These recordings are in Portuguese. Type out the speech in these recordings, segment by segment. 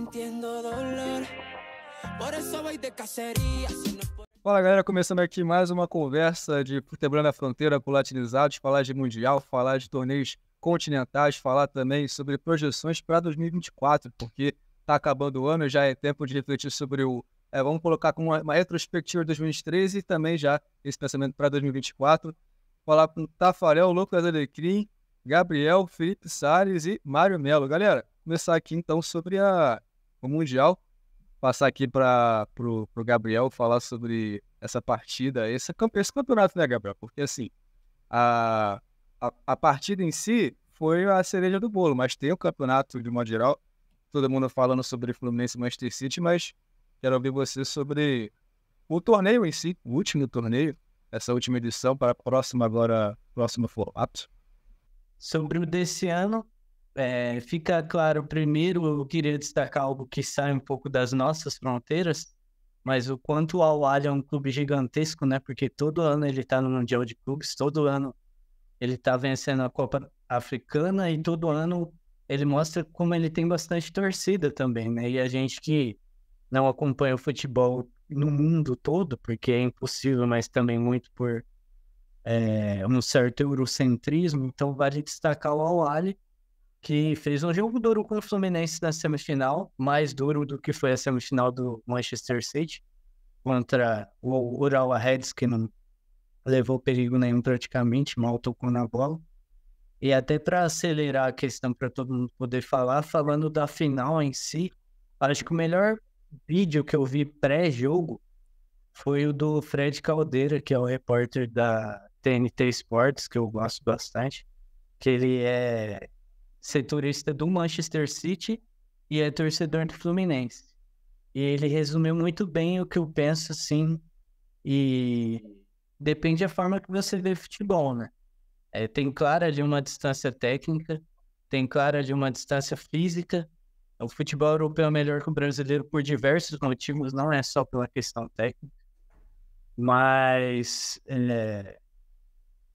sintiendo dolor. Por eso voy de cacería. Fala galera, começando aqui mais uma conversa de futebol na fronteira com latinizados, falar de mundial, falar de torneios continentais, falar também sobre projeções para 2024, porque está acabando o ano, já é tempo de refletir sobre vamos colocar como uma retrospectiva de 2013 e também já esse pensamento para 2024. Falar com Tafarel, Lucas Alecrim, Gabriel, Felipe Salles e Mário Melo. Galera, começar aqui então sobre o Mundial. Passar aqui para o Gabriel falar sobre essa partida, esse campeonato, né, Gabriel? Porque assim, a partida em si foi a cereja do bolo, mas tem o campeonato de modo geral, todo mundo falando sobre Fluminense e Manchester City, mas quero ouvir você sobre o torneio em si, o último torneio, essa última edição para próximo formato. Sobre o desse ano, fica claro, primeiro eu queria destacar algo que sai um pouco das nossas fronteiras, mas o quanto o Al-Ahly é um clube gigantesco, né? Porque todo ano ele está no Mundial de Clubes, todo ano ele está vencendo a Copa Africana e todo ano ele mostra como ele tem bastante torcida também, né? E a gente que não acompanha o futebol no mundo todo, porque é impossível, mas também muito por um certo eurocentrismo, então vale destacar o Al-Ahly, que fez um jogo duro com o Fluminense na semifinal, mais duro do que foi a semifinal do Manchester City, contra o Urawa Reds, que não levou perigo nenhum praticamente, mal tocou na bola. E até para acelerar a questão para todo mundo poder falar, falando da final em si, acho que o melhor vídeo que eu vi pré-jogo foi o do Fred Caldeira, que é o repórter da TNT Sports, que eu gosto bastante, que ele é setorista do Manchester City e é torcedor do Fluminense. E ele resumiu muito bem o que eu penso, assim, e depende da forma que você vê futebol, né? Tem clara ali uma distância técnica, tem clara ali uma distância física. O futebol europeu é melhor que o brasileiro por diversos motivos, não é só pela questão técnica, mas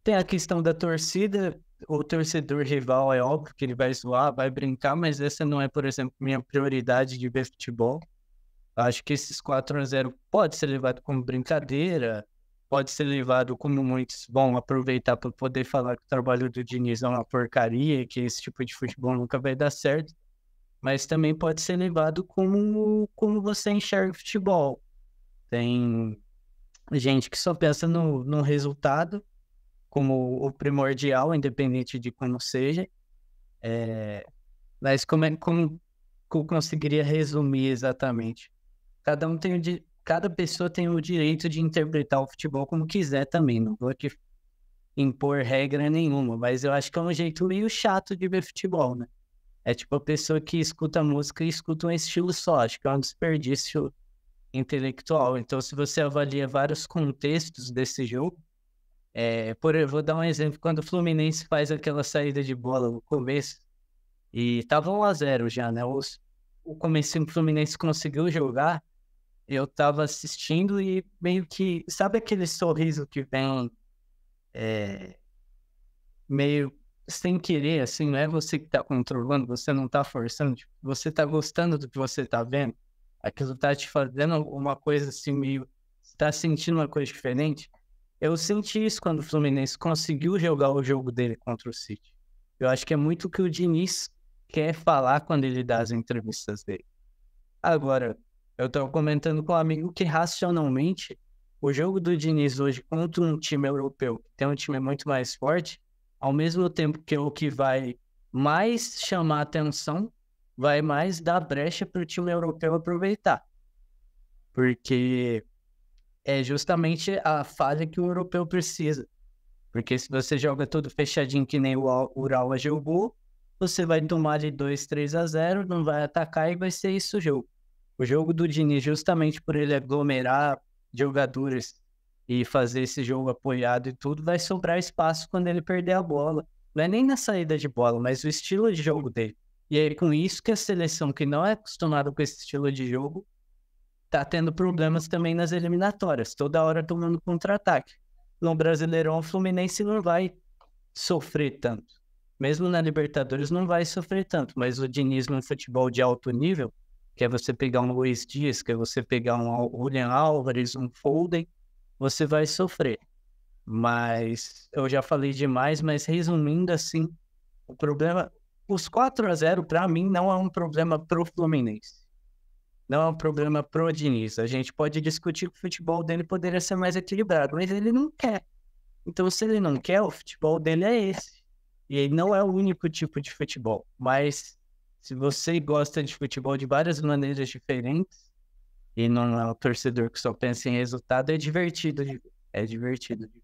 tem a questão da torcida. O torcedor rival é óbvio que ele vai zoar, vai brincar, mas essa não é, por exemplo, minha prioridade de ver futebol. Acho que esses 4-0 pode ser levado como brincadeira, pode ser levado como muitos vão aproveitar para poder falar que o trabalho do Diniz é uma porcaria, que esse tipo de futebol nunca vai dar certo, mas também pode ser levado como você enxerga o futebol. Tem gente que só pensa no resultado como o primordial, independente de como seja. Mas como eu conseguiria resumir exatamente? Cada pessoa tem o direito de interpretar o futebol como quiser também, não vou aqui impor regra nenhuma, mas eu acho que é um jeito meio chato de ver futebol, né? É tipo a pessoa que escuta música e escuta um estilo só, acho que é um desperdício intelectual. Então, se você avalia vários contextos desse jogo, vou dar um exemplo, quando o Fluminense faz aquela saída de bola no começo, e tava 1-0 já, né? O comecinho do Fluminense conseguiu jogar, eu tava assistindo e meio que, sabe aquele sorriso que vem meio sem querer, assim, não é você que tá controlando, você não tá forçando, tipo, você tá gostando do que você tá vendo, aquilo tá te fazendo uma coisa assim, meio, você tá sentindo uma coisa diferente. Eu senti isso quando o Fluminense conseguiu jogar o jogo dele contra o City. Eu acho que é muito o que o Diniz quer falar quando ele dá as entrevistas dele. Agora, eu tô comentando com um amigo que racionalmente o jogo do Diniz hoje contra um time europeu, que tem um time muito mais forte, ao mesmo tempo que é o que vai mais chamar atenção, vai mais dar brecha para o time europeu aproveitar. Porque é justamente a falha que o europeu precisa. Porque se você joga todo fechadinho que nem o Urawa jogou, você vai tomar de 2-3-0, não vai atacar e vai ser isso o jogo. O jogo do Diniz, justamente por ele aglomerar jogadores e fazer esse jogo apoiado e tudo, vai sobrar espaço quando ele perder a bola. Não é nem na saída de bola, mas o estilo de jogo dele. E é com isso que a seleção que não é acostumada com esse estilo de jogo tá tendo problemas também nas eliminatórias, toda hora tomando contra-ataque. No Brasileirão, o Fluminense não vai sofrer tanto. Mesmo na Libertadores não vai sofrer tanto, mas o Diniz no futebol de alto nível, que é você pegar um Luiz Dias, que é você pegar um Julian Álvares, um Foden, você vai sofrer. Mas eu já falei demais, mas resumindo assim, o problema, os 4-0 para mim não é um problema pro Fluminense. Não é um problema pro Diniz. A gente pode discutir que o futebol dele poderia ser mais equilibrado, mas ele não quer. Então, se ele não quer, o futebol dele é esse. E ele não é o único tipo de futebol. Mas se você gosta de futebol de várias maneiras diferentes, e não é um torcedor que só pensa em resultado, é divertido de ver. É divertido de ver.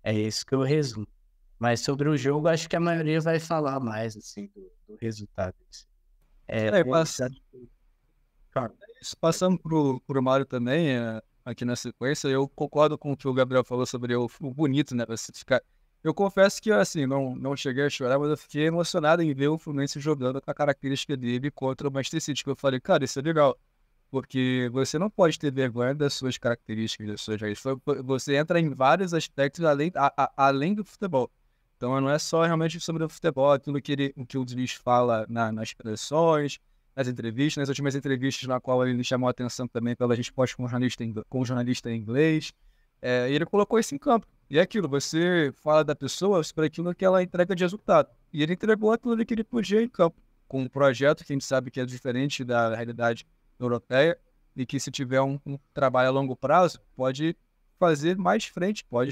É isso que eu resumo. Mas sobre o jogo, acho que a maioria vai falar mais, assim, do resultado. É, passando pro Mário também, aqui na sequência, eu concordo com o que o Gabriel falou sobre o bonito, né? Você ficar... Eu confesso que, assim, não cheguei a chorar, mas eu fiquei emocionado em ver o Fluminense jogando com a característica dele contra o Manchester City, que eu falei, cara, isso é legal. Porque você não pode ter vergonha das suas características, das suas raízes. Você entra em vários aspectos além do futebol. Então não é só realmente sobre o futebol, aquilo que o Diniz fala nas preleções, nas entrevistas, nas últimas entrevistas na qual ele chamou a atenção também pelas respostas com o jornalista em inglês. E ele colocou isso em campo. E é aquilo, você fala da pessoa para aquilo que ela entrega de resultado. E ele entregou aquilo que ele podia em campo, com um projeto que a gente sabe que é diferente da realidade europeia e que se tiver um trabalho a longo prazo, pode fazer mais frente, pode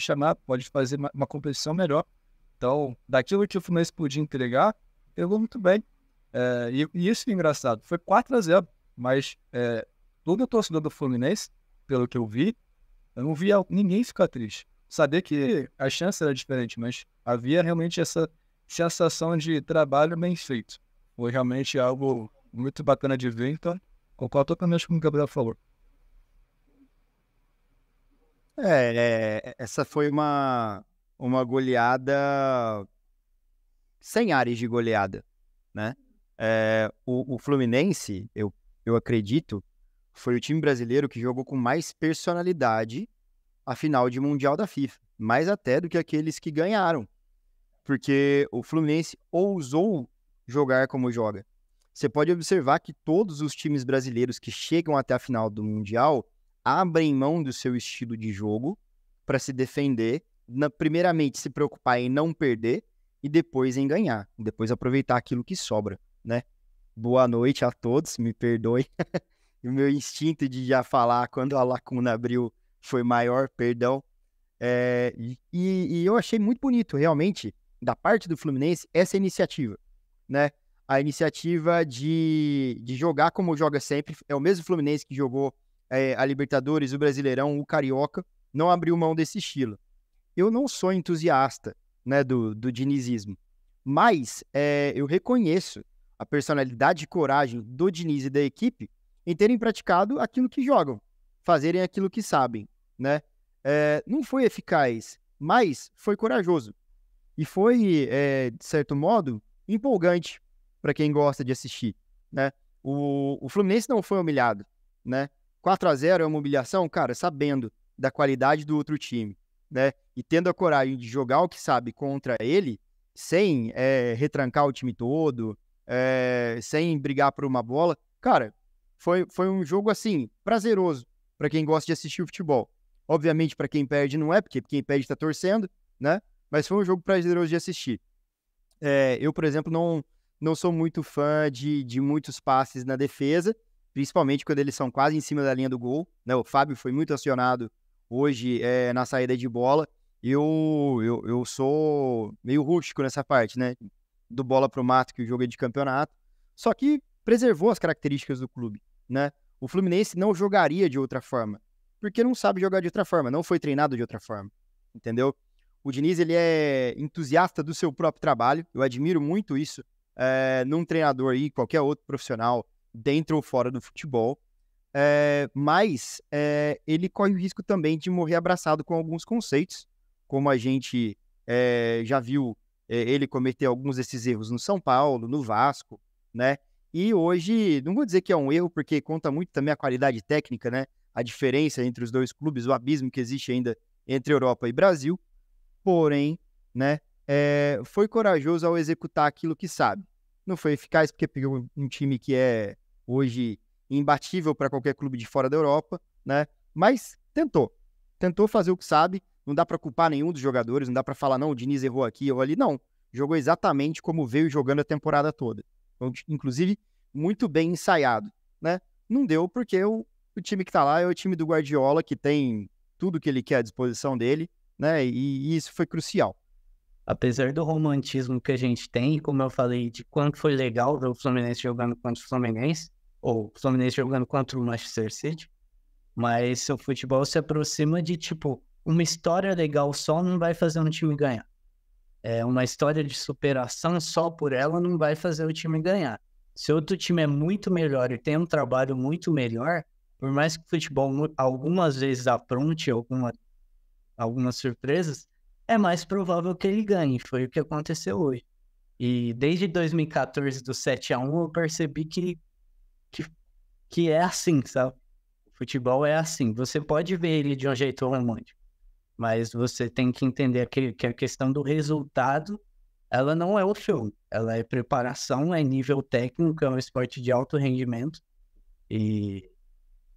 fazer uma competição melhor. Então, daquilo que o Fluminense podia entregar, pegou muito bem. E isso é engraçado. Foi 4-0, mas todo torcedor do Fluminense, pelo que eu vi, eu não via ninguém ficar triste. Saber que a chance era diferente, mas havia realmente essa sensação de trabalho bem feito. Foi realmente algo muito bacana de ver, então concordo totalmente com o que o Gabriel falou. Essa foi uma goleada sem áreas de goleada, né? O Fluminense, eu acredito, foi o time brasileiro que jogou com mais personalidade a final de Mundial da FIFA, mais até do que aqueles que ganharam, porque o Fluminense ousou jogar como joga. Você pode observar que todos os times brasileiros que chegam até a final do Mundial abrem mão do seu estilo de jogo para se defender, primeiramente se preocupar em não perder e depois em ganhar, depois aproveitar aquilo que sobra, né? Boa noite a todos, me perdoe. O meu instinto de já falar quando a lacuna abriu foi maior, perdão. E eu achei muito bonito, realmente, da parte do Fluminense, essa iniciativa, né? A iniciativa de jogar como joga sempre. É o mesmo Fluminense que jogou a Libertadores, o Brasileirão, o Carioca, não abriu mão desse estilo. Eu não sou entusiasta, né, do dinizismo, mas eu reconheço a personalidade e coragem do Diniz e da equipe em terem praticado aquilo que jogam, fazerem aquilo que sabem, né? Não foi eficaz, mas foi corajoso. E foi, de certo modo, empolgante para quem gosta de assistir, né? O Fluminense não foi humilhado, né? 4-0 é uma humilhação, cara, sabendo da qualidade do outro time, né? E tendo a coragem de jogar o que sabe contra ele, sem retrancar o time todo, sem brigar por uma bola. Cara, foi um jogo, assim, prazeroso para quem gosta de assistir o futebol. Obviamente, para quem perde não é, porque quem perde está torcendo, né? Mas foi um jogo prazeroso de assistir. Eu, por exemplo, não sou muito fã de muitos passes na defesa, principalmente quando eles são quase em cima da linha do gol, né? O Fábio foi muito acionado hoje na saída de bola. Eu sou meio rústico nessa parte, né? Do bola pro mato, que o jogo é de campeonato. Só que preservou as características do clube, né? O Fluminense não jogaria de outra forma, porque não sabe jogar de outra forma, não foi treinado de outra forma, entendeu? O Diniz, ele é entusiasta do seu próprio trabalho, eu admiro muito isso num treinador aí, qualquer outro profissional, dentro ou fora do futebol, mas ele corre o risco também de morrer abraçado com alguns conceitos, como a gente já viu ele cometer alguns desses erros no São Paulo, no Vasco, né? E hoje, não vou dizer que é um erro, porque conta muito também a qualidade técnica, né? A diferença entre os dois clubes, o abismo que existe ainda entre Europa e Brasil, porém, né, foi corajoso ao executar aquilo que sabe. Não foi eficaz porque pegou um time que é hoje imbatível para qualquer clube de fora da Europa, né? Mas tentou fazer o que sabe. Não dá para culpar nenhum dos jogadores, não dá para falar, não, o Diniz errou aqui, errou ali, não. Jogou exatamente como veio jogando a temporada toda. Então, inclusive, muito bem ensaiado, né? Não deu porque o time que tá lá é o time do Guardiola, que tem tudo que ele quer à disposição dele, né? E isso foi crucial. Apesar do romantismo que a gente tem, como eu falei, de quanto foi legal ver o Fluminense jogando contra o Fluminense, ou o Fluminense jogando contra o Manchester City, mas seu futebol se aproxima de, tipo, uma história legal só não vai fazer um time ganhar. Uma história de superação só por ela não vai fazer o time ganhar. Se outro time é muito melhor e tem um trabalho muito melhor, por mais que o futebol algumas vezes apronte algumas surpresas, é mais provável que ele ganhe. Foi o que aconteceu hoje. E desde 2014, do 7-1, eu percebi que é assim, sabe? O futebol é assim. Você pode ver ele de um jeito romântico, mas você tem que entender que a questão do resultado, ela não é o show. Ela é preparação, é nível técnico, é um esporte de alto rendimento. E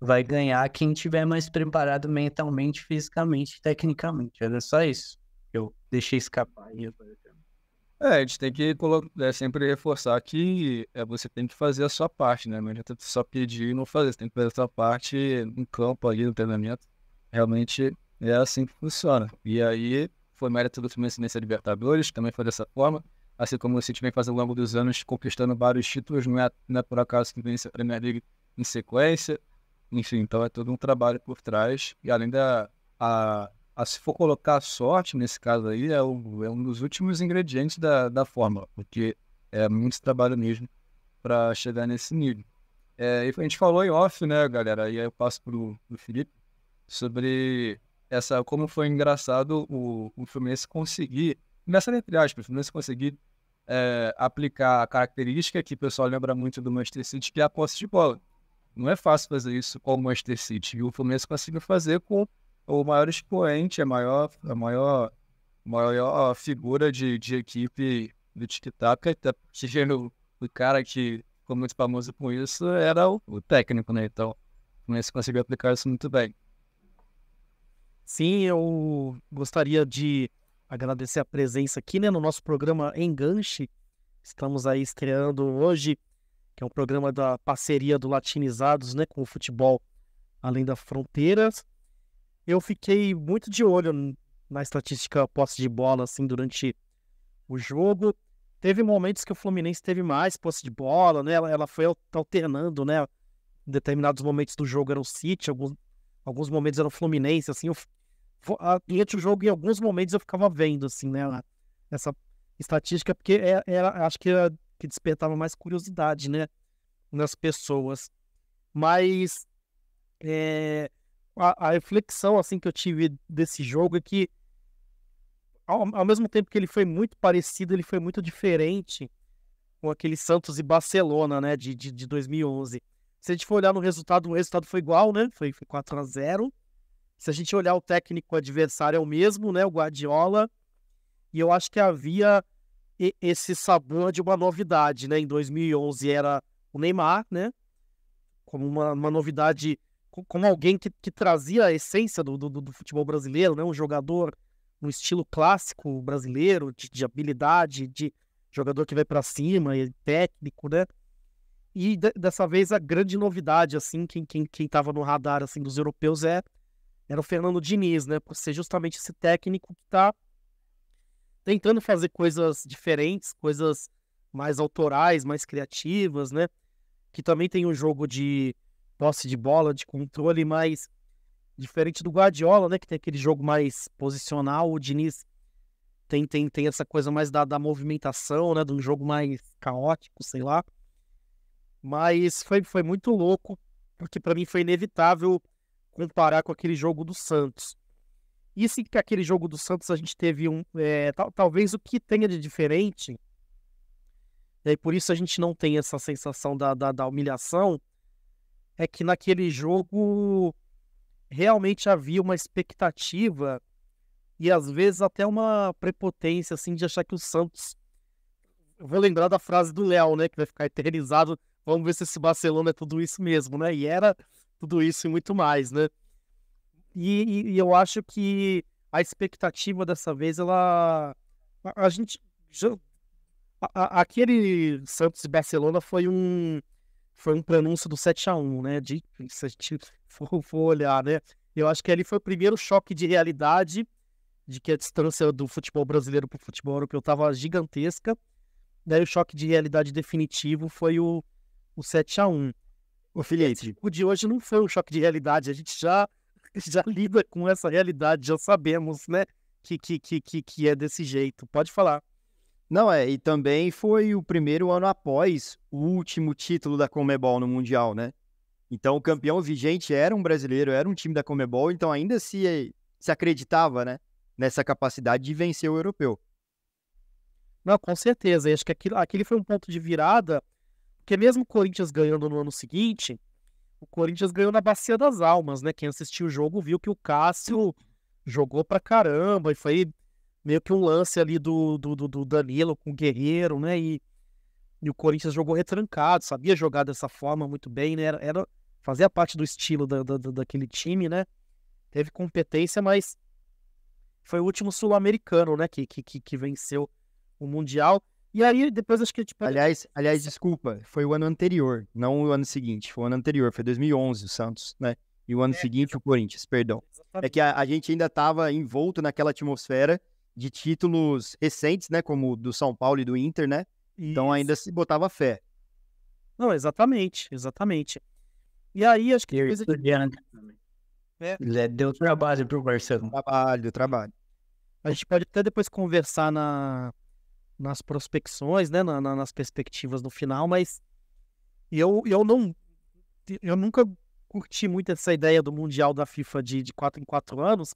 vai ganhar quem tiver mais preparado mentalmente, fisicamente, tecnicamente. Era só isso. Eu deixei escapar aí. A gente tem que sempre reforçar que você tem que fazer a sua parte, né? Não adianta só pedir e não fazer. Você tem que fazer a sua parte no campo ali, no treinamento. Realmente é assim que funciona. E aí foi mérito do Fluminense nessa Libertadores, também foi dessa forma. Assim como o City vem fazendo ao longo dos anos, conquistando vários títulos, não é por acaso que vence a Premier League em sequência. Enfim, então é todo um trabalho por trás. E além se for colocar a sorte, nesse caso aí, é um dos últimos ingredientes da fórmula, porque é muito trabalho mesmo para chegar nesse nível. E a gente falou em off, né, galera? E aí eu passo pro Felipe sobre como foi engraçado o Fluminense conseguir, nessa entre aspas, o Fluminense conseguir aplicar a característica que o pessoal lembra muito do Manchester City, que é a posse de bola. Não é fácil fazer isso com o Manchester City. E o Fluminense conseguiu fazer com o maior expoente, a maior figura de equipe do tic-tac, até porque o cara que ficou muito famoso com isso era o técnico, né? Então, o Fluminense conseguiu aplicar isso muito bem. Sim, eu gostaria de agradecer a presença aqui, né, no nosso programa Enganche. Estamos aí estreando hoje, que é um programa da parceria do Latinizados, né, com o futebol além das fronteiras. Eu fiquei muito de olho na estatística posse de bola, assim, durante o jogo. Teve momentos que o Fluminense teve mais posse de bola, né? Ela foi alternando, né? Em determinados momentos do jogo era o City, alguns momentos era o Fluminense, assim. Durante o jogo, em alguns momentos, eu ficava vendo, assim, né? Essa estatística, porque acho que despertava mais curiosidade, né? Nas pessoas. Mas a reflexão assim que eu tive desse jogo é que ao mesmo tempo que ele foi muito parecido, ele foi muito diferente com aquele Santos e Barcelona, né, de 2011. Se a gente for olhar no resultado, o resultado foi igual, né, foi 4-0. Se a gente olhar o técnico adversário é o mesmo, né, o Guardiola, e eu acho que havia esse sabor de uma novidade, né, em 2011 era o Neymar, né, como uma novidade, como alguém que trazia a essência do futebol brasileiro, né? Um jogador, um estilo clássico brasileiro, de habilidade, de jogador que vai para cima, e técnico, né? E dessa vez a grande novidade, assim, quem tava no radar, assim, dos europeus era o Fernando Diniz, né? Por ser justamente esse técnico que tá tentando fazer coisas diferentes, coisas mais autorais, mais criativas, né? Que também tem um jogo de posse de bola, de controle, mais diferente do Guardiola, né? Que tem aquele jogo mais posicional. O Diniz tem essa coisa mais da movimentação, né? De um jogo mais caótico, sei lá. Mas foi muito louco, porque para mim foi inevitável comparar com aquele jogo do Santos. E sim, que aquele jogo do Santos a gente teve talvez o que tenha de diferente, e por isso a gente não tem essa sensação da humilhação, é que naquele jogo realmente havia uma expectativa e às vezes até uma prepotência, assim, de achar que o Santos... Eu vou lembrar da frase do Léo, né, que vai ficar eternizado vamos ver se esse Barcelona é tudo isso mesmo, né? E era tudo isso e muito mais, né? E eu acho que a expectativa dessa vez, a gente... Aquele Santos e Barcelona foi um prenúncio do 7-1, né? Se a gente for olhar, né? Eu acho que ali foi o primeiro choque de realidade de que a distância do futebol brasileiro para o futebol europeu estava gigantesca. Daí o choque de realidade definitivo foi o 7-1. Ô, Felipe, O de hoje não foi um choque de realidade, a gente já lida com essa realidade, já sabemos, né? Que é desse jeito. Pode falar. não e também foi o primeiro ano após o último título da Conmebol no Mundial, né? Então o campeão vigente era um brasileiro, era um time da Conmebol, então ainda se acreditava, né, nessa capacidade de vencer o europeu. Não, com certeza. E acho que aquele foi um ponto de virada, porque mesmo o Corinthians ganhando no ano seguinte, o Corinthians ganhou na Bacia das Almas, né? Quem assistiu o jogo viu que o Cássio jogou pra caramba, e foi meio que um lance ali do Danilo com o Guerreiro, né? E o Corinthians jogou retrancado, sabia jogar dessa forma muito bem, né? Fazia parte do estilo daquele time, né? Teve competência, mas foi o último sul-americano, né? Que venceu o Mundial. E aí, depois acho que... Tipo, Aliás, desculpa, foi o ano anterior, não o ano seguinte, foi o ano anterior, foi 2011 o Santos, né? E o ano seguinte o Corinthians, perdão. É que a gente ainda estava envolto naquela atmosfera de títulos recentes, né? Como o do São Paulo e do Inter, né? Então ainda se botava fé. Não, exatamente. E aí, acho que... Estudiante também. Deu trabalho pro Barcelona. Trabalho. A gente pode até depois conversar nas prospecções, né? Nas perspectivas no final, mas eu nunca curti muito essa ideia do Mundial da FIFA de 4 em 4 anos,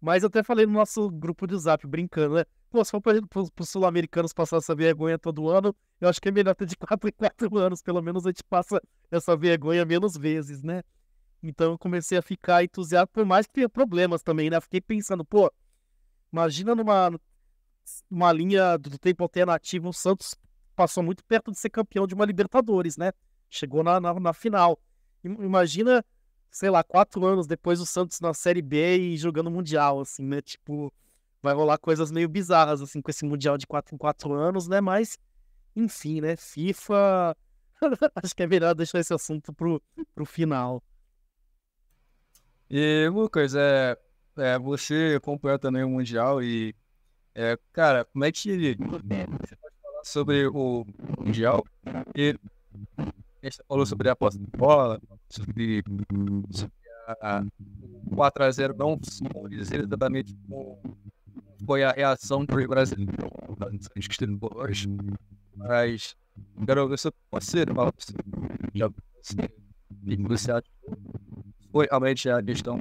mas eu até falei no nosso grupo de Zap, brincando, né? Pô, se for para os sul-americanos passar essa vergonha todo ano, eu acho que é melhor ter de 4 em 4 anos, pelo menos a gente passa essa vergonha menos vezes, né? Então eu comecei a ficar entusiasmado, por mais que tenha problemas também, né? Fiquei pensando, pô, imagina numa linha do tempo alternativo, o Santos passou muito perto de ser campeão de uma Libertadores, né? Chegou na final. Imagina, sei lá, 4 anos depois o Santos na Série B e jogando Mundial, assim, né? Tipo, vai rolar coisas meio bizarras, assim, com esse Mundial de 4 em 4 anos, né? Mas, enfim, né? FIFA... Acho que é melhor deixar esse assunto pro final. E, Lucas, você acompanhou também o Mundial e, cara, como é que você pode falar sobre o Mundial? E a gente falou sobre a posse de bola, sobre o 4-0 não dizer exatamente como foi a reação do brasileiro, mas quero ver se você fala o que você acha. Foi realmente a questão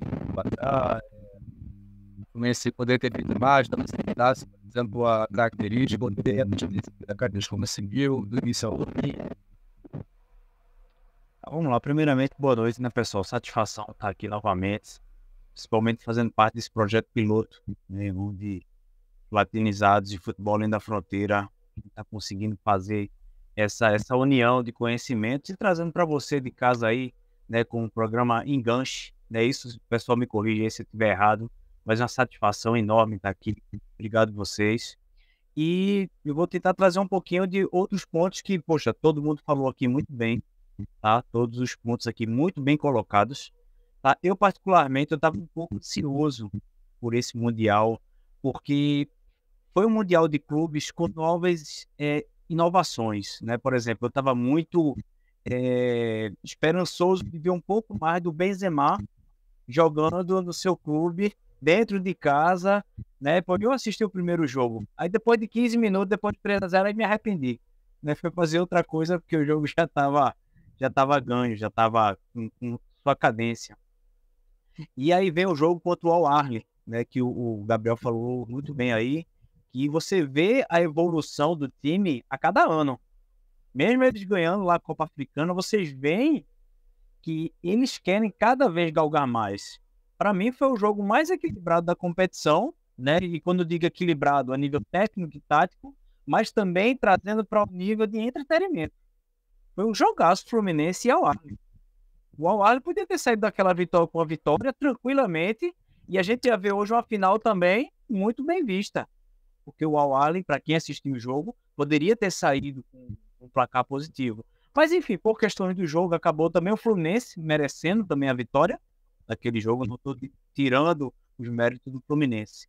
comecei a poder ter feito mais, talvez se mudasse, por exemplo, a característica, a característica conseguiu, do início ao fim. Vamos lá, primeiramente, boa noite, né, pessoal? Satisfação estar aqui novamente, principalmente fazendo parte desse projeto piloto, né, onde latinizados de futebol além da fronteira está conseguindo fazer essa união de conhecimentos e trazendo para você de casa aí, né, com o programa Enganche, né, isso, o pessoal me corrige se eu estiver errado, mas é uma satisfação enorme estar aqui, obrigado vocês. E eu vou tentar trazer um pouquinho de outros pontos que, poxa, todo mundo falou aqui muito bem, tá? Todos os pontos aqui muito bem colocados, tá? Eu particularmente, eu estava um pouco ansioso por esse Mundial, porque foi um Mundial de clubes com novas inovações, né? Por exemplo, eu estava muito esperançoso de ver um pouco mais do Benzema jogando no seu clube, dentro de casa, né? Porque eu assisti o primeiro jogo, aí depois de 15 minutos, depois de 3-0, aí me arrependi, né? Foi fazer outra coisa, porque o jogo já estava ganho, já estava com sua cadência. E aí vem o jogo contra o Al-Ahly, né? Que o Gabriel falou muito bem aí, que você vê a evolução do time a cada ano. Mesmo eles ganhando lá a Copa Africana, vocês veem que eles querem cada vez galgar mais. Para mim, foi o jogo mais equilibrado da competição, né? E quando eu digo equilibrado, a nível técnico e tático, mas também trazendo para o nível de entretenimento. foi um jogaço Fluminense e Al-Ahly. O Al-Ahly podia ter saído daquela vitória com a vitória tranquilamente, e a gente ia ver hoje uma final também muito bem vista. Porque o Al-Ahly, para quem assistiu o jogo, poderia ter saído com um placar positivo. Mas enfim, por questões do jogo, acabou também o Fluminense merecendo também a vitória daquele jogo. Não estou tirando os méritos do Fluminense,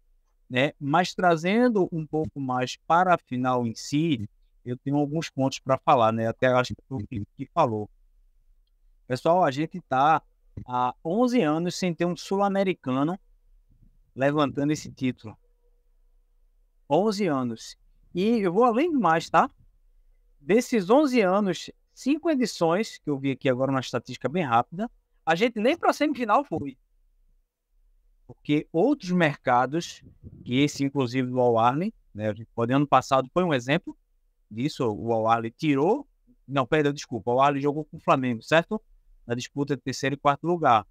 né? Mas trazendo um pouco mais para a final em si, eu tenho alguns pontos para falar, né? Até acho que foi o que falou. Pessoal, a gente está há 11 anos sem ter um sul-americano levantando esse título. 11 anos. E eu vou além do mais, tá? Desses 11 anos, 5 edições, que eu vi aqui agora uma estatística bem rápida, a gente nem para a semifinal foi. Porque outros mercados, que esse inclusive do Al-Ahly, né? Ano passado foi um exemplo disso, o Al-Ahly tirou... Não, perdão, desculpa. O Al-Ahly jogou com o Flamengo, certo? Na disputa de terceiro e quarto lugar.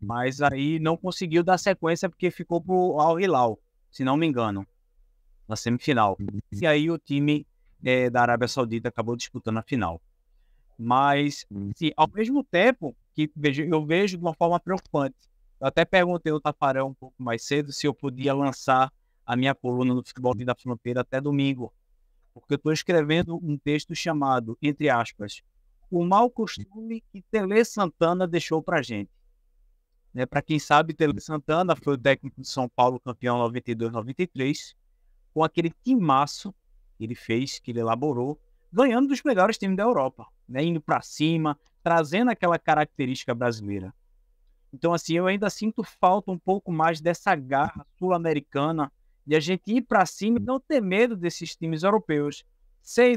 Mas aí não conseguiu dar sequência porque ficou pro Al-Hilal, se não me engano, na semifinal. E aí o time da Arábia Saudita acabou disputando a final. Mas, sim, ao mesmo tempo que eu vejo de uma forma preocupante. Eu até perguntei ao Tafarel um pouco mais cedo se eu podia lançar a minha coluna no Futebol da Fronteira até domingo. Porque eu estou escrevendo um texto chamado, entre aspas, o mau costume que Tele Santana deixou pra gente. Né? Para quem sabe, Tele Santana foi o técnico de São Paulo, campeão 92-93, com aquele timaço que ele fez, que ele elaborou, ganhando dos melhores times da Europa, né? Indo para cima, trazendo aquela característica brasileira. Então, assim, eu ainda sinto falta um pouco mais dessa garra sul-americana, de a gente ir para cima e não ter medo desses times europeus. Sei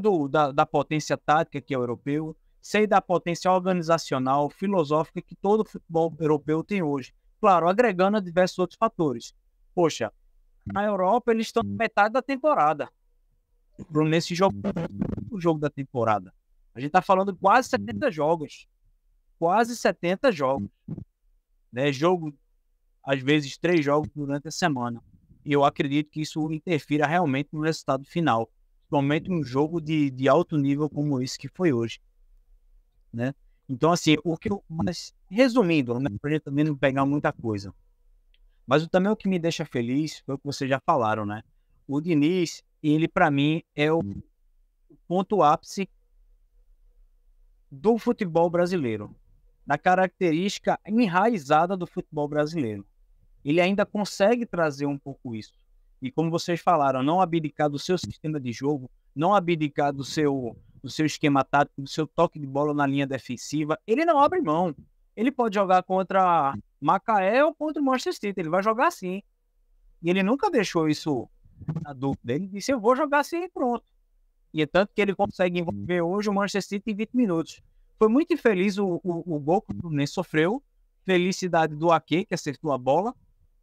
da potência tática que é o europeu, sei da potência organizacional, filosófica que todo futebol europeu tem hoje. Claro, agregando a diversos outros fatores. Poxa, na Europa eles estão na metade da temporada. Nesse jogo, o jogo da temporada. A gente está falando de quase 70 jogos. Quase 70 jogos. Né? Jogo, às vezes, 3 jogos durante a semana. E eu acredito que isso interfira realmente no resultado final. Principalmente um jogo de alto nível como esse que foi hoje. Né? Então, assim, mas resumindo, né, para a gente também não pegar muita coisa. Mas também o que me deixa feliz foi o que vocês já falaram, né? O Diniz, ele para mim é o ponto ápice do futebol brasileiro. Da característica enraizada do futebol brasileiro. Ele ainda consegue trazer um pouco isso. E como vocês falaram, não abdicar do seu sistema de jogo, não abdicar do seu esquema tático, do seu toque de bola na linha defensiva. Ele não abre mão. Ele pode jogar contra Macaé ou contra o Manchester City. Ele vai jogar assim. E ele nunca deixou isso na dúvida. Ele disse, eu vou jogar assim e pronto. E é tanto que ele consegue envolver hoje o Manchester City em 20 minutos. Foi muito infeliz o gol que o Fluminense sofreu. Felicidade do Ake, que acertou a bola,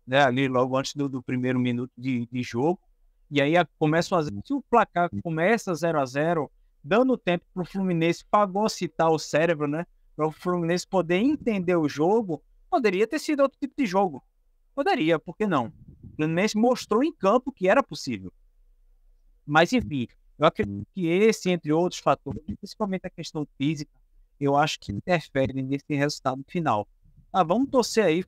né, ali logo antes do primeiro minuto de jogo. E aí começa se o placar começa 0-0, dando tempo para o Fluminense fagocitar o cérebro, né? Para o Fluminense poder entender o jogo, poderia ter sido outro tipo de jogo. Poderia, por que não? O Fluminense mostrou em campo que era possível. Mas, enfim, eu acredito que esse, entre outros fatores, principalmente a questão física, eu acho que interfere nesse resultado final. Vamos torcer aí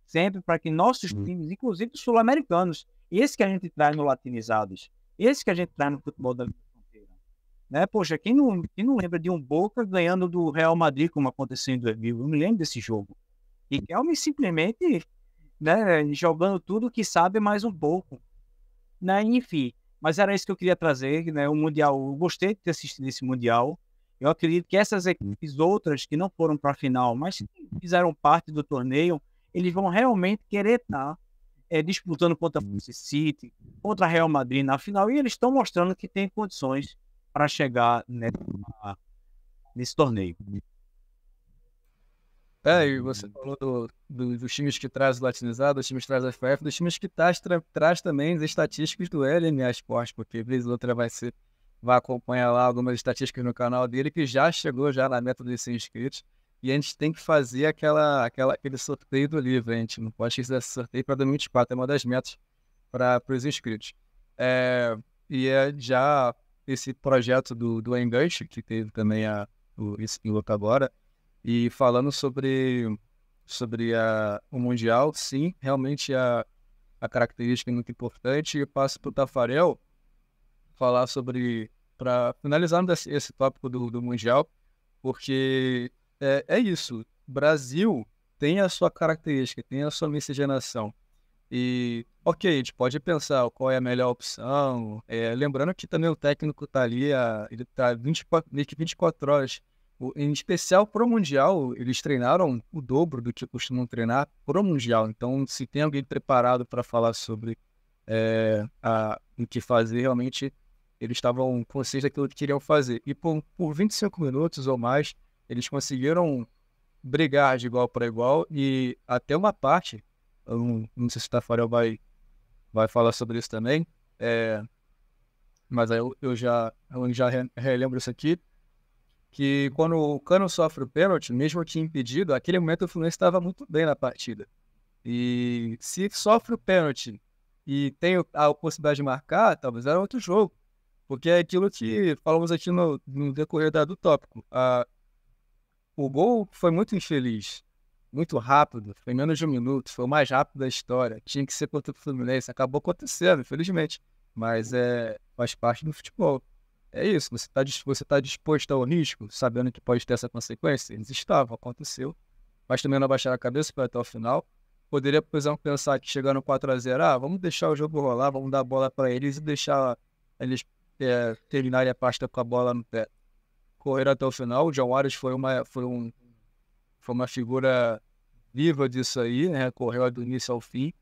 sempre para que nossos times, inclusive os sul-americanos, esse que a gente traz no Latinizados, esse que a gente traz no futebol da fronteira, né? Poxa, quem não lembra de um Boca ganhando do Real Madrid, como aconteceu em 2000? Eu me lembro desse jogo. E Kelme simplesmente, né, jogando tudo que sabe mais um pouco. Né? Enfim, mas era isso que eu queria trazer, né? O Mundial, eu gostei de ter assistido esse Mundial. Eu acredito que essas equipes outras que não foram para a final, mas que fizeram parte do torneio, eles vão realmente querer estar disputando contra o Manchester City, contra Real Madrid na final, e eles estão mostrando que tem condições para chegar nesse torneio. E você falou dos times que traz o Latinizado, dos times que traz a FF, dos times que traz também as estatísticas do LMA Sport, porque vez ou outra vai acompanhar lá algumas estatísticas no canal dele, que já chegou na meta dos 100 inscritos. E a gente tem que fazer aquele sorteio do livro. A gente não pode esquecer esse sorteio para 2024. É uma das metas para os inscritos. Já esse projeto do Enganche, que teve também esse piloto agora. E falando sobre o Mundial, sim, realmente a característica é muito importante. Eu passo para o Tafarel falar sobre, para finalizar esse tópico do Mundial, porque é isso. Brasil tem a sua característica, tem a sua miscigenação. E, ok, a gente pode pensar qual é a melhor opção. Lembrando que também o técnico está ali, ele está 24 horas. Em especial pro Mundial, eles treinaram o dobro do que costumam treinar pro Mundial. Então, se tem alguém preparado para falar sobre o que fazer, realmente eles estavam conscientes daquilo que queriam fazer. E por 25 minutos ou mais, eles conseguiram brigar de igual para igual. E até uma parte, eu não sei se o Tafarel vai falar sobre isso também, mas aí eu já relembro isso aqui, que quando o Cano sofre o pênalti, mesmo que impedido, naquele momento o Fluminense estava muito bem na partida. E se sofre o pênalti e tem a possibilidade de marcar, talvez era outro jogo. Porque é aquilo que falamos aqui no decorrer do tópico. O gol foi muito infeliz, muito rápido, foi menos de 1 minuto, foi o mais rápido da história. Tinha que ser contra o Fluminense, acabou acontecendo, infelizmente. Mas faz parte do futebol. É isso, você tá disposto ao risco, sabendo que pode ter essa consequência? Eles estavam, aconteceu. Mas também não abaixaram a cabeça para até o final. Poderia, por exemplo, pensar que chegando 4-0, vamos deixar o jogo rolar, vamos dar a bola para eles e deixar eles terminarem a pasta com a bola no pé. Correram até o final. O John Arias foi uma figura viva disso aí, né? Correu do início ao fim.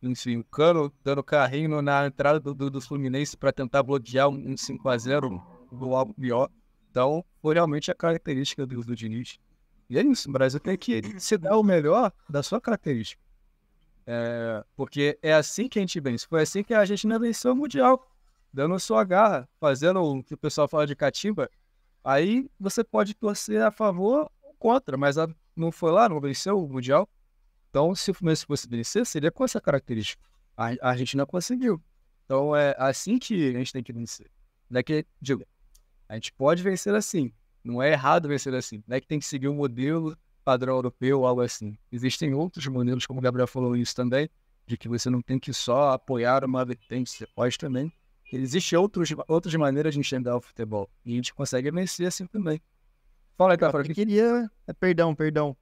Enfim, o Cano dando carrinho na entrada do Fluminense para tentar bloquear um 5-0 do algo pior. Então, foi realmente a característica do Diniz. E é isso, o Brasil tem que se dar o melhor da sua característica. Porque é assim que a gente vence. Foi assim que a Argentina venceu o Mundial, dando sua garra, fazendo o que o pessoal fala de catimba. Aí você pode torcer a favor ou contra, mas não foi lá, não venceu o Mundial. Então, se o Fluminense fosse vencer, seria com essa característica. A Argentina conseguiu. Então, é assim que a gente tem que vencer. Não é que, a gente pode vencer assim. Não é errado vencer assim. Não é que tem que seguir um modelo padrão europeu ou algo assim. Existem outros modelos, como o Gabriel falou isso também, de que você não tem que só apoiar uma vertente, você pode também. Existem outras maneiras de enxergar o futebol. E a gente consegue vencer assim também. Fala aí, Tafarel. Eu queria... Perdão.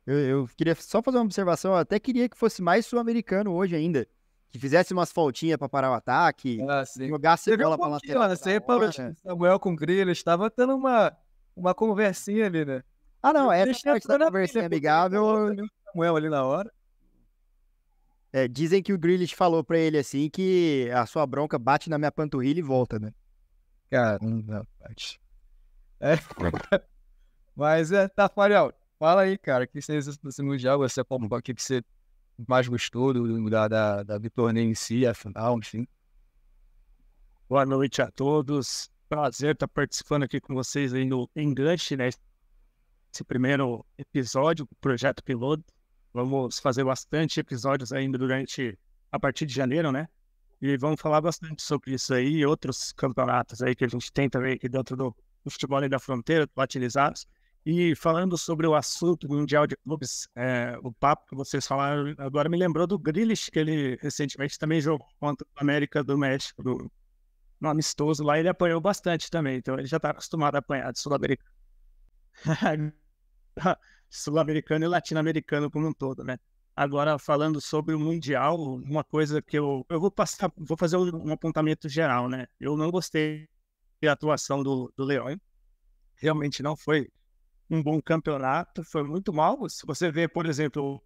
Eu queria só fazer uma observação. Eu até queria que fosse mais sul-americano hoje ainda. Que fizesse umas faltinhas pra parar o ataque. Jogasse bola pra lateral. Você reparou, Samuel com o Grilo, estava tendo uma conversinha ali, né? Não, essa parte da conversinha amigável... Samuel ali na hora. Dizem que o Grealish falou pra ele assim que a sua bronca bate na minha panturrilha e volta, né? Caramba, parte. Mas Tafarel, fala aí, cara, que você esse Mundial, o que você mais gostou do torneio em si, a final, enfim. Boa noite a todos. Prazer estar participando aqui com vocês aí no Enganche, né? Esse primeiro episódio do Projeto Piloto. Vamos fazer bastante episódios ainda a partir de janeiro, né? E vamos falar bastante sobre isso aí e outros campeonatos aí que a gente tem também aqui dentro do futebol além da fronteira, platinizados. E falando sobre o assunto mundial de clubes, o papo que vocês falaram agora me lembrou do Grealish, que ele recentemente também jogou contra o América do México, no amistoso lá, ele apanhou bastante também, então ele já está acostumado a apanhar de sul-americano. Sul-americano e latino-americano como um todo, né? Agora, falando sobre o Mundial, uma coisa que eu vou fazer um apontamento geral, né? Eu não gostei da atuação do Leão, realmente não foi um bom campeonato, foi muito mal. Se você vê, por exemplo,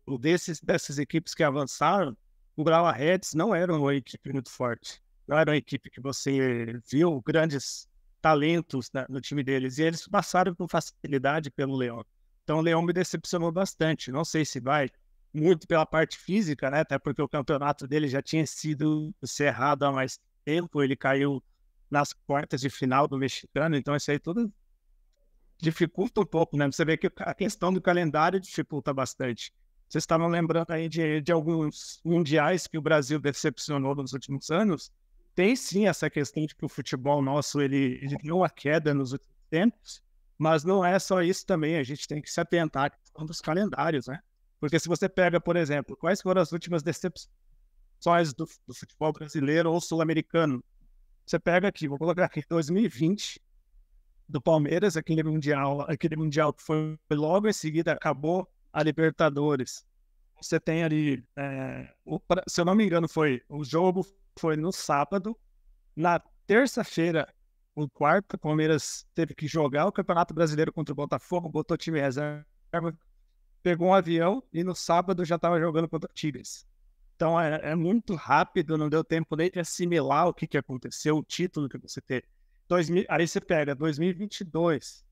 dessas equipes que avançaram, o Urawa Reds não era uma equipe muito forte, não era uma equipe que você viu grandes talentos no time deles, e eles passaram com facilidade pelo Leão. Então o Leão me decepcionou bastante, não sei se vai muito pela parte física, né? Até porque o campeonato dele já tinha sido encerrado há mais tempo, ele caiu nas quartas de final do mexicano, então isso aí tudo dificulta um pouco, né? Você vê que a questão do calendário dificulta bastante. Vocês estavam lembrando aí de alguns mundiais que o Brasil decepcionou nos últimos anos. Tem sim essa questão de que o futebol nosso ele deu uma queda nos últimos tempos, Mas não é só isso também, a gente tem que se atentar à questão dos calendários, né? Porque se você pega, por exemplo, quais foram as últimas decepções do futebol brasileiro ou sul-americano, você pega aqui, vou colocar aqui 2020 do Palmeiras, aquele mundial que foi logo em seguida, acabou a Libertadores. Você tem ali, se eu não me engano, o jogo foi no sábado, na terça-feira, o quarto, o Palmeiras teve que jogar o Campeonato Brasileiro contra o Botafogo, botou time reserva, pegou um avião e no sábado já estava jogando contra o Tigres. Então é muito rápido, não deu tempo nem de assimilar o que aconteceu, o título que você teve. Aí você pega 2022,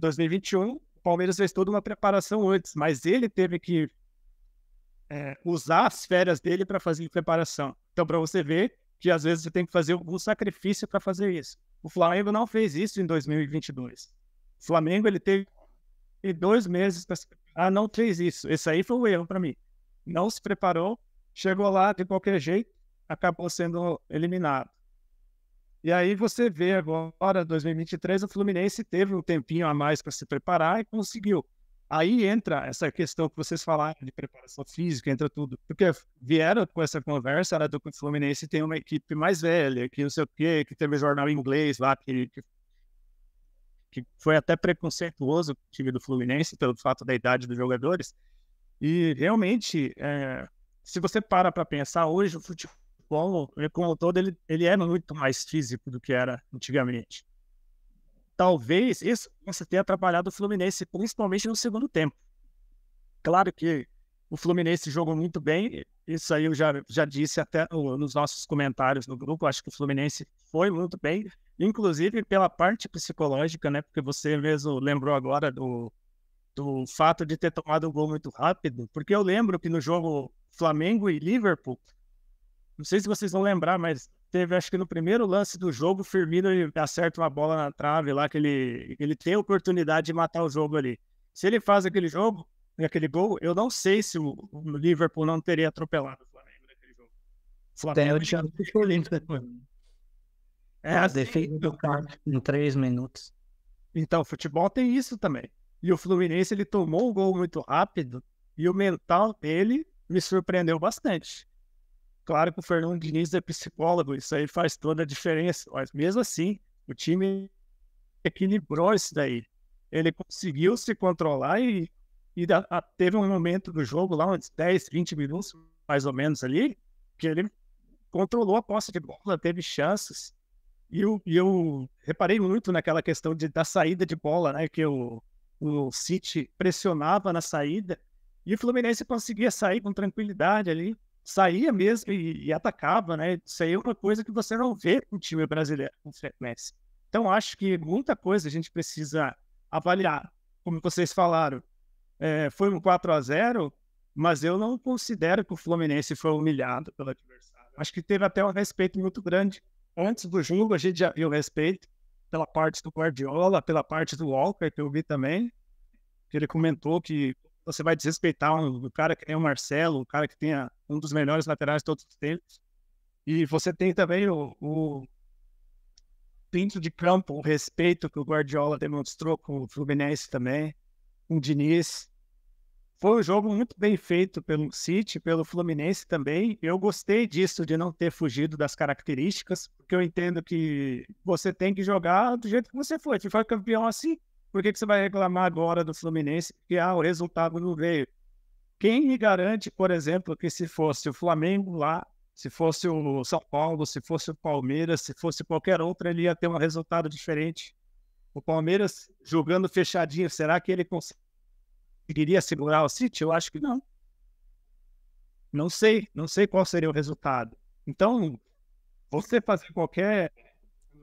2021, o Palmeiras fez toda uma preparação antes, mas ele teve que usar as férias dele para fazer preparação. Então, para você ver que às vezes você tem que fazer um sacrifício para fazer isso. O Flamengo não fez isso em 2022. O Flamengo ele teve 2 meses para se preparar, não fez isso. Esse aí foi um erro para mim. Não se preparou, chegou lá de qualquer jeito, acabou sendo eliminado. E aí você vê agora, 2023, o Fluminense teve um tempinho a mais para se preparar e conseguiu. Aí entra essa questão que vocês falaram de preparação física, entra tudo. Porque vieram com essa conversa, né, do que o Fluminense tem uma equipe mais velha, que não sei o quê, que teve jornal em inglês lá, que foi até preconceituoso o time do Fluminense, pelo fato da idade dos jogadores. E realmente, se você para pensar, hoje o futebol, como um todo, ele é muito mais físico do que era antigamente. Talvez isso possa ter atrapalhado o Fluminense, principalmente no segundo tempo. Claro que o Fluminense jogou muito bem, isso aí eu já disse até nos nossos comentários no grupo, acho que o Fluminense foi muito bem, inclusive pela parte psicológica, né? Porque você mesmo lembrou agora do fato de ter tomado um gol muito rápido, porque eu lembro que no jogo Flamengo e Liverpool, não sei se vocês vão lembrar, mas teve, acho que no primeiro lance do jogo, o Firmino acerta uma bola na trave lá, que ele tem a oportunidade de matar o jogo ali. Se ele faz aquele gol, eu não sei se o Liverpool não teria atropelado o Flamengo naquele jogo. O Flamengo tinha deixou limpo depois. Defeito do carro em 3 minutos. Então, o futebol tem isso também. E o Fluminense, ele tomou o gol muito rápido e o mental dele me surpreendeu bastante. Claro que o Fernando Diniz é psicólogo, isso aí faz toda a diferença, mas mesmo assim, o time equilibrou isso daí. Ele conseguiu se controlar e teve um momento do jogo, lá uns 10, 20 minutos, mais ou menos ali, que ele controlou a posse de bola, teve chances. E eu reparei muito naquela questão da saída de bola, né, que o City pressionava na saída e o Fluminense conseguia sair com tranquilidade ali. Saía mesmo e atacava, né? Isso aí é uma coisa que você não vê com o time brasileiro com frequência. Então, acho que muita coisa a gente precisa avaliar. Como vocês falaram, foi um 4-0, mas eu não considero que o Fluminense foi humilhado pelo adversário. Acho que teve até um respeito muito grande. Antes do jogo, a gente já viu respeito pela parte do Guardiola, pela parte do Walker, que eu vi também, que ele comentou que você vai desrespeitar um cara que tem o Marcelo, um cara que tenha um dos melhores laterais de todos os tempos. E você tem também o dentro de campo, o respeito que o Guardiola demonstrou com o Fluminense também, com o Diniz. Foi um jogo muito bem feito pelo City, pelo Fluminense também. Eu gostei disso, de não ter fugido das características, porque eu entendo que você tem que jogar do jeito que você foi. Se for campeão assim, por que você vai reclamar agora do Fluminense que o resultado não veio? Quem me garante, por exemplo, que se fosse o Flamengo lá, se fosse o São Paulo, se fosse o Palmeiras, se fosse qualquer outro, ele ia ter um resultado diferente? O Palmeiras jogando fechadinho, será que ele conseguiria segurar o City? Eu acho que não. Não sei qual seria o resultado. Então, você fazer qualquer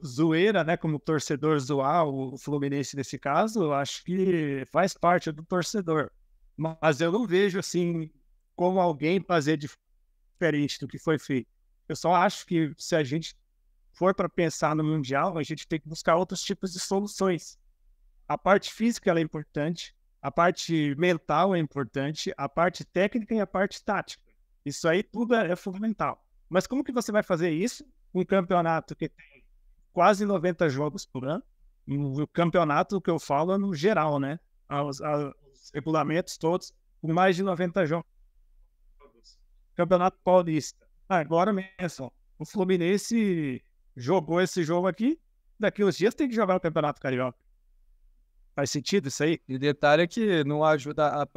zoeira, né, como torcedor zoar o Fluminense nesse caso, eu acho que faz parte do torcedor. Mas eu não vejo, assim, como alguém fazer diferente do que foi feito. Eu só acho que se a gente for para pensar no Mundial, a gente tem que buscar outros tipos de soluções. A parte física ela é importante, a parte mental é importante, a parte técnica e a parte tática. Isso aí tudo é fundamental. Mas como que você vai fazer isso com um campeonato que tem quase 90 jogos por ano, No campeonato que eu falo é no geral, né? Os regulamentos todos, com mais de 90 jogos. Campeonato Paulista. Agora mesmo, o Fluminense jogou esse jogo aqui, daqui uns dias tem que jogar o Campeonato Carioca. Faz sentido isso aí? E detalhe é que não ajuda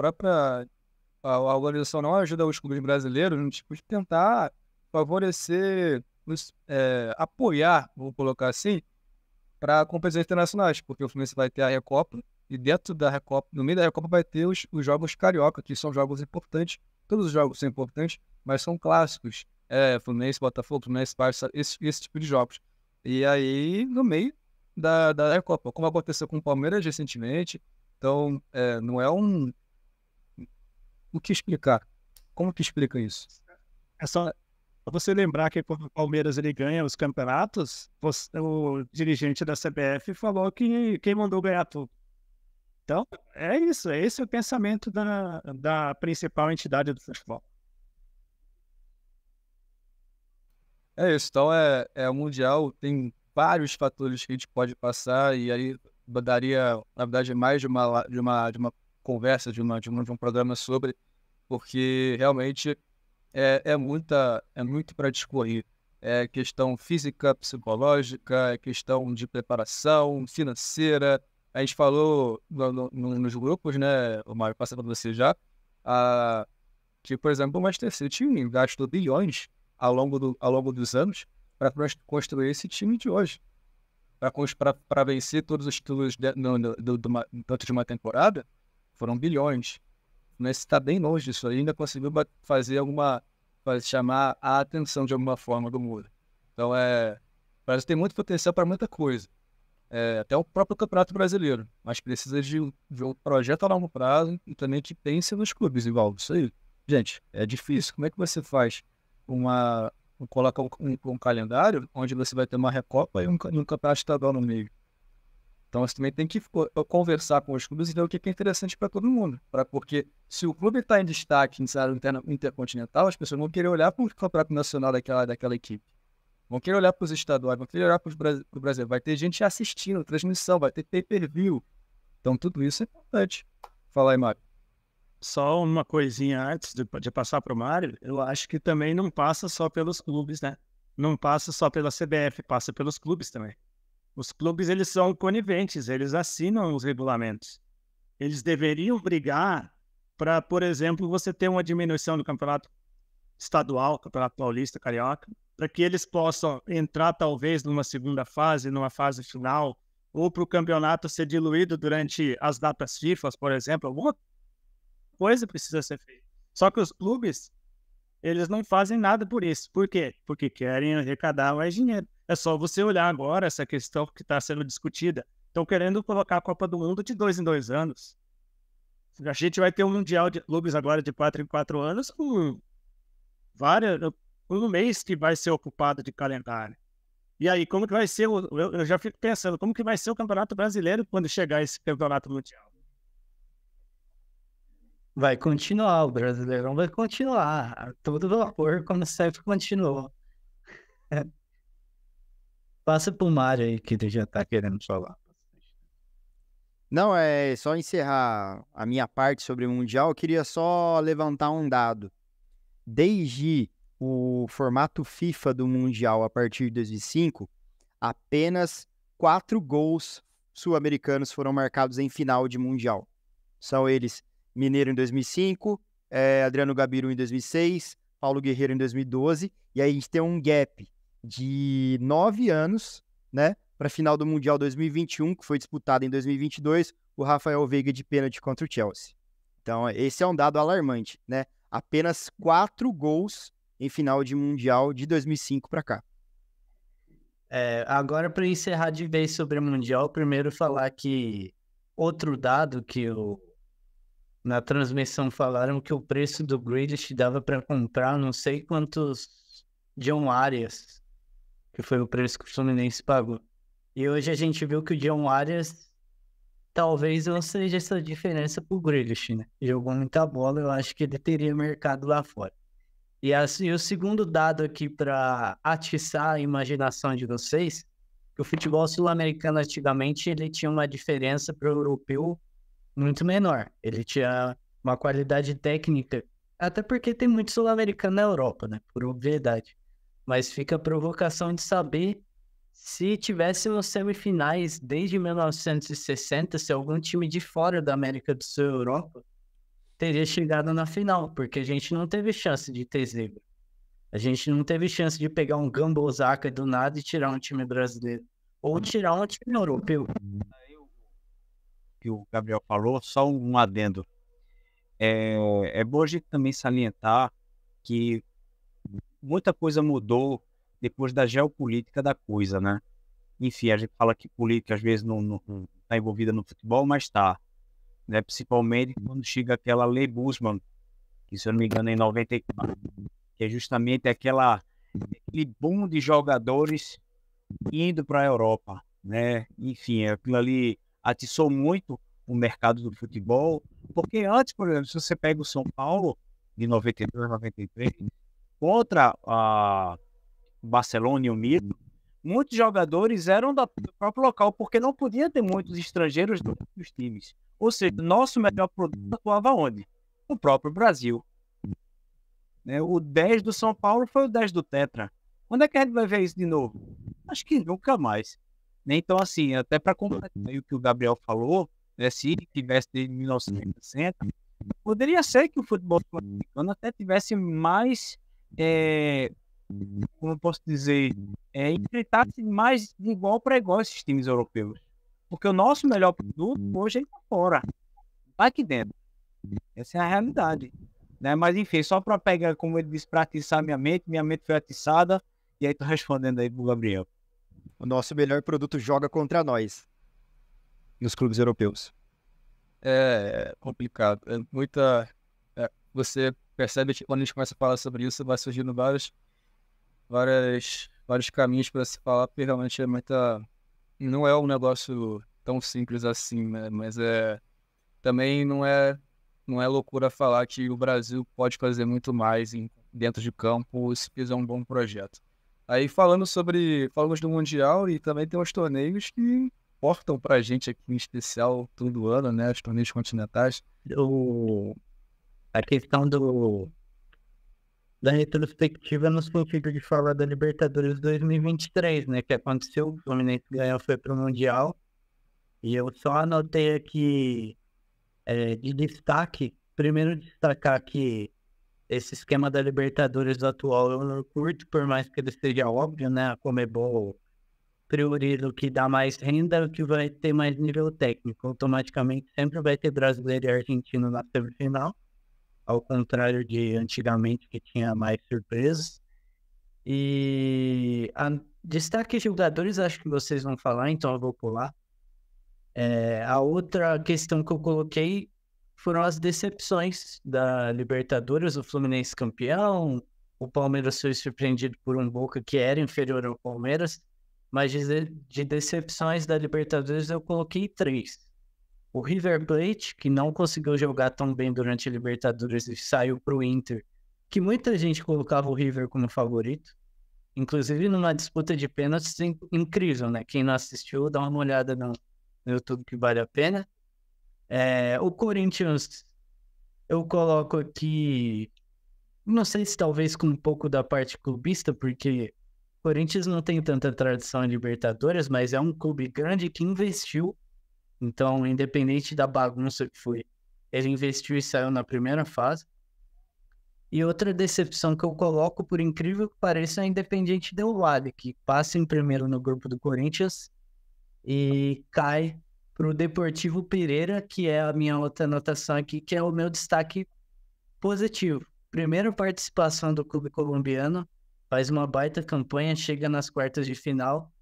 a organização não ajuda os clubes brasileiros no tipo de tentar favorecer, apoiar, vou colocar assim, para competições internacionais, porque o Fluminense vai ter a Recopa e dentro da Recopa, no meio da Recopa vai ter os jogos carioca, que são jogos importantes. Todos os jogos são importantes, mas são clássicos. Fluminense, Botafogo, Fluminense, Barça, esse tipo de jogos. E aí, no meio da Recopa, como aconteceu com o Palmeiras recentemente, então não é um... O que explicar? Como que explica isso? É só você lembrar que quando o Palmeiras ele ganha os campeonatos, o dirigente da CBF falou que quem mandou ganhar tudo. Então, é isso. Esse é o pensamento da principal entidade do futebol. É isso. Então, o Mundial tem vários fatores que a gente pode passar e aí daria, na verdade, mais de uma conversa, de um programa sobre, porque realmente é muito para discorrer. É questão física, psicológica, é questão de preparação, financeira. A gente falou nos grupos, né, o Mário passa para você já, que, por exemplo, o Manchester City gastou bilhões ao longo dos anos para construir esse time de hoje. Para vencer todos os títulos dentro de uma temporada, foram bilhões. Mas está bem longe disso aí, ainda conseguiu fazer chamar a atenção de alguma forma do mundo. Então, o Brasil tem muito potencial para muita coisa. Até o próprio Campeonato Brasileiro, mas precisa de um projeto a longo prazo e também que pense nos clubes, igual isso aí. Gente, é difícil. Como é que você faz coloca um calendário onde você vai ter uma Recopa e um campeonato estadual no meio? Então você também tem que conversar com os clubes e ver o que é interessante para todo mundo. Porque se o clube está em destaque em cenário intercontinental, as pessoas vão querer olhar para o campeonato nacional daquela equipe. Vão querer olhar para os estaduais, vão querer olhar para o Brasil. Vai ter gente assistindo, transmissão, vai ter pay-per-view. Então tudo isso é importante. Fala aí, Mário. Só uma coisinha antes de passar para o Mário, eu acho que também não passa só pelos clubes, né? Não passa só pela CBF, passa pelos clubes também. Os clubes, eles são coniventes, eles assinam os regulamentos. Eles deveriam brigar para, por exemplo, você ter uma diminuição do campeonato estadual, campeonato paulista, carioca, para que eles possam entrar talvez numa segunda fase, numa fase final, ou para o campeonato ser diluído durante as datas FIFA, por exemplo, alguma coisa precisa ser feita. Só que os clubes, eles não fazem nada por isso. Por quê? Porque querem arrecadar mais dinheiro. É só você olhar agora essa questão que está sendo discutida. Estão querendo colocar a Copa do Mundo de 2 em 2 anos. A gente vai ter um Mundial de clubes agora de 4 em 4 anos com um mês que vai ser ocupado de calendário. E aí, como que vai ser? Eu já fico pensando, como que vai ser o Campeonato Brasileiro quando chegar esse Campeonato Mundial? Vai continuar, o Brasileirão vai continuar. A todo vapor, como sempre continuou. Passa pro Mário aí, que ele já tá querendo falar. Não, é só encerrar a minha parte sobre o Mundial. Eu queria só levantar um dado. Desde o formato FIFA do Mundial a partir de 2005, apenas 4 gols sul-americanos foram marcados em final de Mundial. São eles Mineiro em 2005, Adriano Gabiru em 2006, Paulo Guerreiro em 2012, e aí a gente tem um gap de 9 anos, né, para a final do Mundial 2021, que foi disputado em 2022, o Rafael Veiga de pênalti contra o Chelsea. Então, esse é um dado alarmante, né? Apenas 4 gols em final de Mundial de 2005 para cá. Agora, para encerrar de vez sobre o Mundial, primeiro falar que outro dado que na transmissão falaram que o preço do Grealish dava para comprar não sei quantos John Arias, que foi o preço que o Fluminense pagou. E hoje a gente viu que o John Arias talvez não seja essa diferença pro Grealish, né? Jogou muita bola, eu acho que ele teria mercado lá fora. E o segundo dado aqui para atiçar a imaginação de vocês que o futebol sul-americano antigamente ele tinha uma diferença para o europeu muito menor. Ele tinha uma qualidade técnica, até porque tem muito sul-americano na Europa, né? Por obviedade. Mas fica a provocação de saber se tivéssemos semifinais desde 1960, se algum time de fora da América do Sul e Europa teria chegado na final, porque a gente não teve chance de ter zebra. A gente não teve chance de pegar um Gamba Osaka do nada e tirar um time brasileiro. Ou tirar um time europeu. Que o Gabriel falou, só um adendo. É bom a gente também salientar que muita coisa mudou depois da geopolítica da coisa, né? Enfim, a gente fala que política às vezes não está envolvida no futebol, mas está. Né? Principalmente quando chega aquela Lei Bosman, que se eu não me engano é em 94, que é justamente aquele boom de jogadores indo para a Europa, né? Enfim, aquilo ali atiçou muito o mercado do futebol, porque antes, por exemplo, se você pega o São Paulo de 92, 93, contra a Barcelona e o Milan, muitos jogadores eram do próprio local, porque não podia ter muitos estrangeiros dos times. Ou seja, nosso melhor produto atuava onde? No próprio Brasil. Né? O 10 do São Paulo foi o 10 do Tetra. Quando é que a gente vai ver isso de novo? Acho que nunca mais. Né? Então, assim, até para completar o que o Gabriel falou, né, se tivesse desde 1960, poderia ser que o futebol sul-americano até tivesse mais, como eu posso dizer, enfrentasse mais de igual para igual esses times europeus. Porque o nosso melhor produto hoje é ir para fora, vai aqui dentro. Essa é a realidade. Né? Mas enfim, só para pegar, como ele disse, para atiçar minha mente foi atiçada, e aí tô respondendo aí pro Gabriel. O nosso melhor produto joga contra nós nos clubes europeus. É complicado. Você percebe que quando a gente começa a falar sobre isso, vai surgindo vários caminhos para se falar, porque realmente não é um negócio tão simples assim, né? Mas também não é loucura falar que o Brasil pode fazer muito mais dentro de campo se fizer um bom projeto. Aí falamos do Mundial e também tem os torneios que importam pra gente aqui, em especial todo ano, né? Os torneios continentais. A questão da retrospectiva no sentido de falar da Libertadores 2023, né? Que aconteceu, o Fluminense ganhou, foi pro Mundial. E eu só anotei aqui de destaque, primeiro destacar que esse esquema da Libertadores atual eu não curto, por mais que ele seja óbvio, né? A Conmebol prioriza o que dá mais renda, o que vai ter mais nível técnico. Automaticamente sempre vai ter brasileiro e argentino na semifinal, ao contrário de antigamente que tinha mais surpresas. E destaque de jogadores, acho que vocês vão falar, então eu vou pular. A outra questão que eu coloquei foram as decepções da Libertadores, o Fluminense campeão, o Palmeiras foi surpreendido por um Boca que era inferior ao Palmeiras, mas de decepções da Libertadores eu coloquei 3. O River Plate, que não conseguiu jogar tão bem durante a Libertadores e saiu para o Inter, que muita gente colocava o River como favorito, inclusive numa disputa de pênaltis incrível, né? Quem não assistiu, dá uma olhada no YouTube que vale a pena. O Corinthians, eu coloco aqui, não sei se talvez com um pouco da parte clubista, porque o Corinthians não tem tanta tradição em Libertadores, mas é um clube grande que investiu. Então, independente da bagunça que foi, ele investiu e saiu na primeira fase. E outra decepção que eu coloco, por incrível que pareça, é a Independiente Del Valle, que passa em primeiro no grupo do Corinthians e cai para o Deportivo Pereira, que é a minha outra anotação aqui, que é o meu destaque positivo. Primeira participação do clube colombiano, faz uma baita campanha, chega nas quartas de final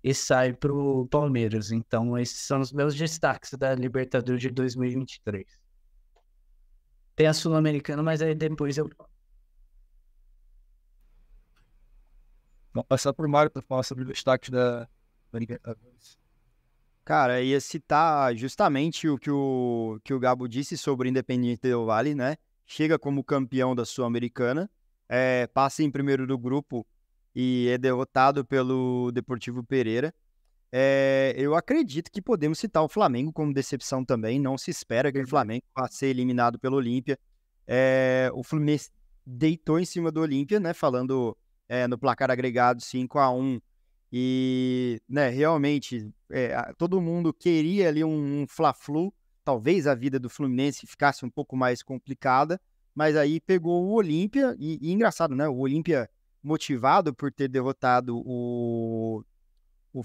e sai para o Palmeiras. Então, esses são os meus destaques da Libertadores de 2023. Tem a Sul-Americana, mas aí depois eu... Vamos passar por Mário para falar sobre os destaques da Libertadores. Cara, ia citar justamente o que o Gabo disse sobre o Independiente Del Valle, né? Chega como campeão da Sul-Americana, passa em primeiro do grupo e é derrotado pelo Deportivo Pereira. Eu acredito que podemos citar o Flamengo como decepção também. Não se espera que o Flamengo vá ser eliminado pelo Olímpia. O Fluminense deitou em cima do Olímpia, né? Falando no placar agregado 5-1. E, né, realmente, todo mundo queria ali um Fla-Flu. Talvez a vida do Fluminense ficasse um pouco mais complicada. Mas aí pegou o Olímpia. E engraçado, né? O Olímpia, motivado por ter derrotado o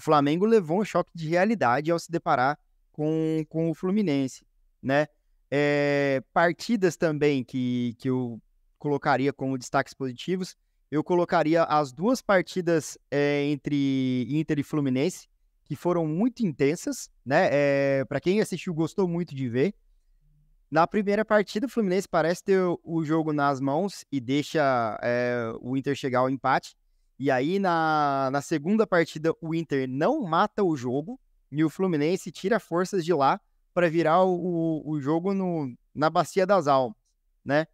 Flamengo, levou um choque de realidade ao se deparar com o Fluminense, né? Partidas também que eu colocaria como destaques positivos, eu colocaria as duas partidas entre Inter e Fluminense, que foram muito intensas, né? Para quem assistiu, gostou muito de ver. Na primeira partida, o Fluminense parece ter o jogo nas mãos e deixa o Inter chegar ao empate. E aí, na segunda partida, o Inter não mata o jogo e o Fluminense tira forças de lá para virar o jogo na Bacia das Almas, né?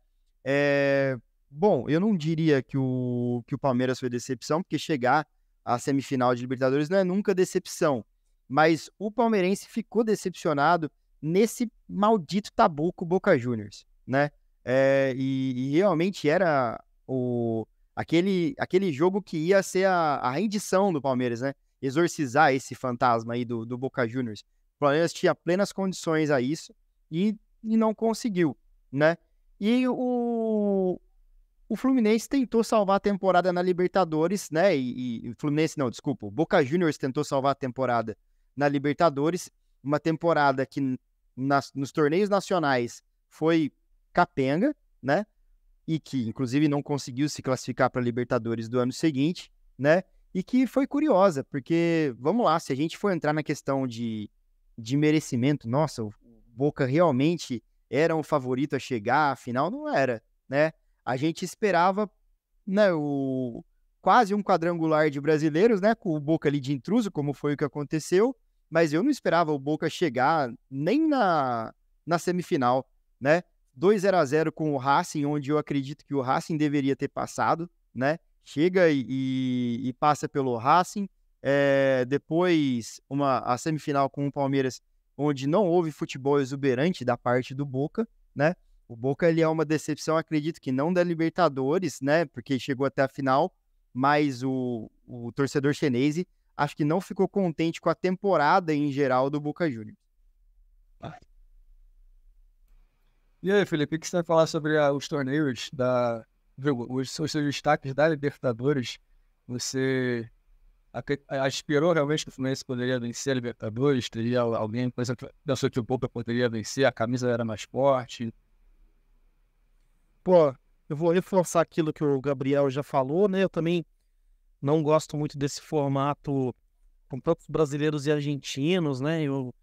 Bom, eu não diria que o Palmeiras foi decepção, porque chegar à semifinal de Libertadores não é nunca decepção. Mas o palmeirense ficou decepcionado nesse maldito tabu com o Boca Juniors, né? E realmente era aquele jogo que ia ser a rendição do Palmeiras, né? Exorcizar esse fantasma aí do Boca Juniors. O Palmeiras tinha plenas condições a isso e não conseguiu, né? E o Fluminense tentou salvar a temporada na Libertadores, né? O Fluminense não, desculpa. O Boca Juniors tentou salvar a temporada na Libertadores, uma temporada que nos torneios nacionais foi capenga, né? E que, inclusive, não conseguiu se classificar para a Libertadores do ano seguinte, né? E que foi curiosa, porque, vamos lá, se a gente for entrar na questão de merecimento, nossa, o Boca realmente era um favorito a chegar, afinal não era, né? A gente esperava, né, quase um quadrangular de brasileiros, né, com o Boca ali de intruso, como foi o que aconteceu, mas eu não esperava o Boca chegar nem na semifinal, né? 2-0 com o Racing, onde eu acredito que o Racing deveria ter passado, né? Chega e passa pelo Racing. Depois a semifinal com o Palmeiras, onde não houve futebol exuberante da parte do Boca, né? O Boca, ele é uma decepção, acredito que não da Libertadores, né? Porque chegou até a final, mas o torcedor chinês acho que não ficou contente com a temporada em geral do Boca Juniors. E aí, Felipe, o que você vai falar sobre os torneios, os seus destaques da Libertadores? Você esperou realmente que o Fluminense poderia vencer a Libertadores? Teria alguém que pensou que o Boca poderia vencer? A camisa era mais forte? Pô, eu vou reforçar aquilo que o Gabriel já falou, né? Eu também não gosto muito desse formato com tantos brasileiros e argentinos, né? Eu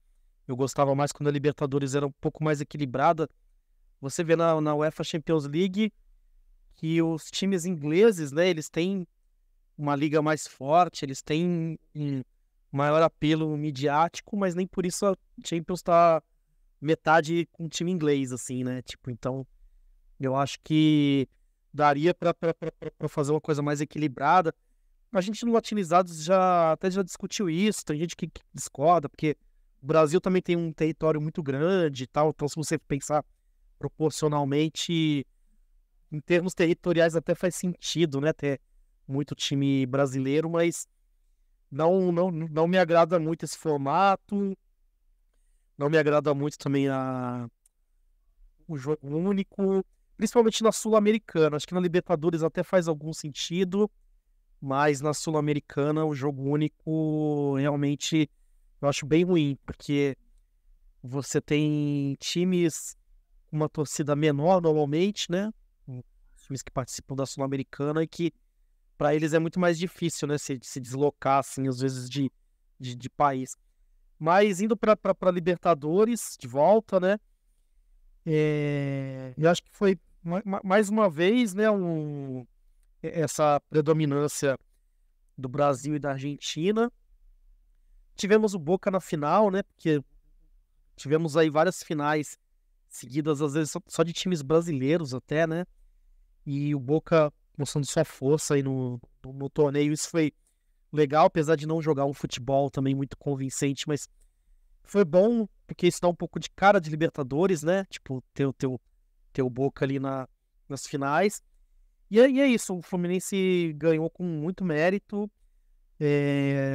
gostava mais quando a Libertadores era um pouco mais equilibrada. Você vê na UEFA Champions League que os times ingleses, né? Eles têm uma liga mais forte, eles têm um maior apelo midiático, mas nem por isso a Champions tá metade com o time inglês, assim, né? Tipo, então eu acho que daria para fazer uma coisa mais equilibrada. A gente no Latinizados até já discutiu isso, tem gente que discorda, porque o Brasil também tem um território muito grande e tal, então se você pensar proporcionalmente, em termos territoriais até faz sentido, né, ter muito time brasileiro, mas não me agrada muito esse formato, não me agrada muito também o jogo único, principalmente na Sul-Americana. Acho que na Libertadores até faz algum sentido, mas na Sul-Americana o jogo único realmente eu acho bem ruim, porque você tem times com uma torcida menor normalmente, né? Os times que participam da Sul-Americana e que para eles é muito mais difícil, né? Se deslocar, assim, às vezes de país. Mas indo para Libertadores, de volta, né? Eu acho que foi mais uma vez, né? Essa predominância do Brasil e da Argentina. Tivemos o Boca na final, né? Porque tivemos aí várias finais seguidas, às vezes só de times brasileiros até, né? E o Boca mostrando sua força aí no torneio, isso foi legal, apesar de não jogar um futebol também muito convincente, mas foi bom, porque isso dá um pouco de cara de Libertadores, né? Tipo, ter o Boca ali nas finais. E é isso, o Fluminense ganhou com muito mérito,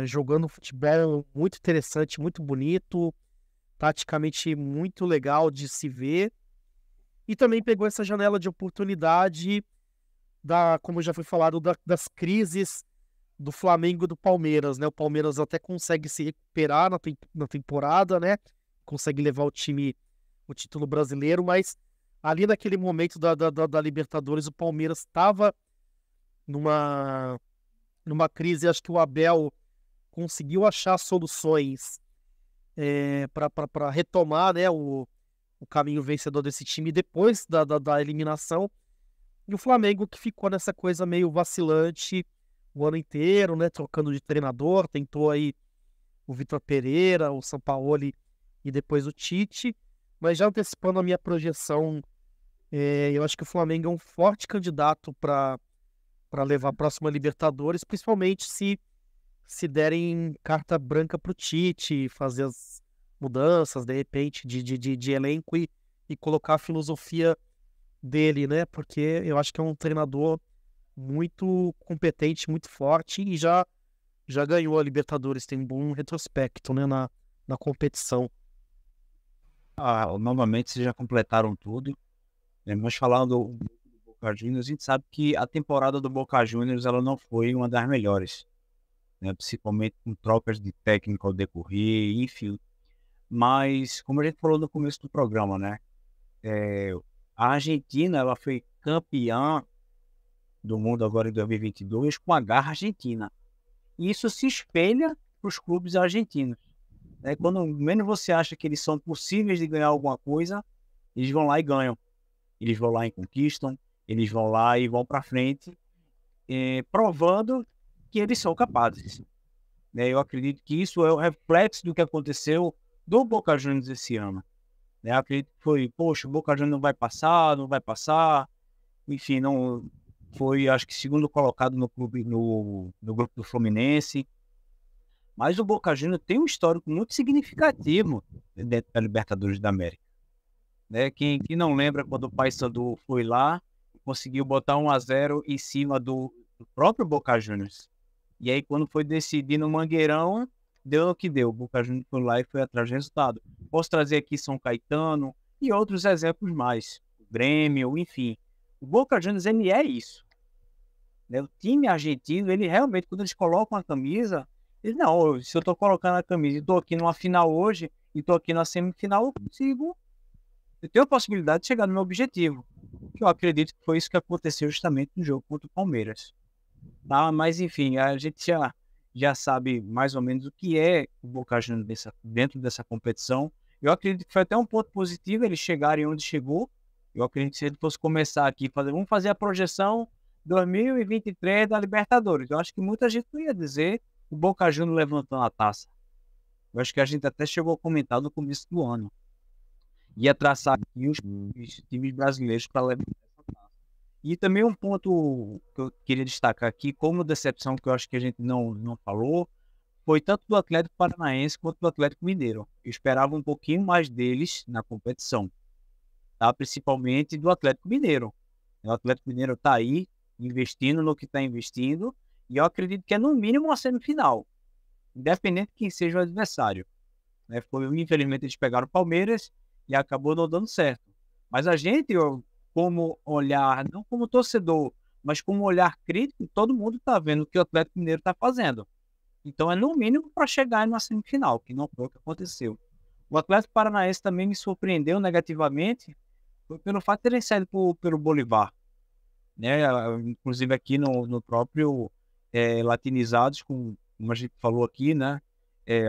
jogando futebol muito interessante, muito bonito, taticamente muito legal de se ver. E também pegou essa janela de oportunidade como já foi falado, das crises do Flamengo e do Palmeiras, né? O Palmeiras até consegue se recuperar na temporada, né? Consegue levar o título brasileiro, mas ali naquele momento da Libertadores, o Palmeiras estava numa crise. Acho que o Abel conseguiu achar soluções para retomar, né, o caminho vencedor desse time depois da eliminação. E o Flamengo que ficou nessa coisa meio vacilante o ano inteiro, né? Trocando de treinador, tentou aí o Vitor Pereira, o Sampaoli e depois o Tite. Mas já antecipando a minha projeção, eu acho que o Flamengo é um forte candidato para levar a próxima Libertadores, principalmente se derem carta branca para o Tite, fazer as mudanças, de repente, de elenco e colocar a filosofia dele, né? Porque eu acho que é um treinador muito competente, muito forte e já ganhou a Libertadores, tem um bom retrospecto, né, na competição. Novamente, vocês já completaram tudo. Mas falando do Boca Juniors, a gente sabe que a temporada do Boca Juniors ela não foi uma das melhores, né? Principalmente com trocas de técnico ao decorrer, enfim. Mas, como a gente falou no começo do programa, né? A Argentina ela foi campeã do mundo agora em 2022 com a garra argentina. E isso se espelha para os clubes argentinos, né? Quando menos você acha que eles são possíveis de ganhar alguma coisa, eles vão lá e ganham. Eles vão lá e conquistam, eles vão lá e vão para frente, provando que eles são capazes, né? Eu acredito que isso é o reflexo do que aconteceu do Boca Juniors esse ano, né? Eu acredito que foi, poxa, o Boca Juniors não vai passar, enfim, não foi, acho que segundo colocado no clube, no grupo do Fluminense. Mas o Boca Juniors tem um histórico muito significativo dentro da Libertadores da América, né? Quem não lembra quando o Paysandu foi lá, conseguiu botar 1-0 em cima do próprio Boca Juniors. E aí, quando foi decidir no Mangueirão, deu o que deu. O Boca Juniors foi lá e foi atrás do resultado. Posso trazer aqui São Caetano e outros exemplos mais. O Grêmio, enfim. O Boca Juniors, ele é isso, né? O time argentino, ele realmente, quando eles colocam a camisa, eles, não, se eu tô colocando a camisa e tô aqui numa final hoje, e tô aqui na semifinal, eu tenho a possibilidade de chegar no meu objetivo. Que eu acredito que foi isso que aconteceu justamente no jogo contra o Palmeiras. Tá? Mas, enfim, a gente já sabe mais ou menos o que é o Boca Juniors dentro dessa competição. Eu acredito que foi até um ponto positivo eles chegarem onde chegou. Eu acredito que se ele fosse começar aqui, vamos fazer a projeção 2023 da Libertadores. Eu acho que muita gente não ia dizer o Boca Juniors levantando a taça. Eu acho que a gente até chegou a comentar no começo do ano. Ia traçar aqui os times brasileiros para levantar essa taça. E também um ponto que eu queria destacar aqui, como decepção que eu acho que a gente não falou, foi tanto do Atlético Paranaense quanto do Atlético Mineiro. Eu esperava um pouquinho mais deles na competição, tá? Principalmente do Atlético Mineiro. O Atlético Mineiro está aí, investindo no que está investindo, e eu acredito que é no mínimo uma semifinal, independente de quem seja o adversário, né? Infelizmente eles pegaram o Palmeiras e acabou não dando certo. Mas a gente, como olhar, não como torcedor, mas como olhar crítico, todo mundo está vendo o que o Atlético Mineiro está fazendo. Então é no mínimo para chegar numa semifinal, que não foi o que aconteceu. O Atlético Paranaense também me surpreendeu negativamente, foi pelo fato de terem saído pelo Bolívar, né? Inclusive aqui no próprio Latinizados, como a gente falou aqui, né?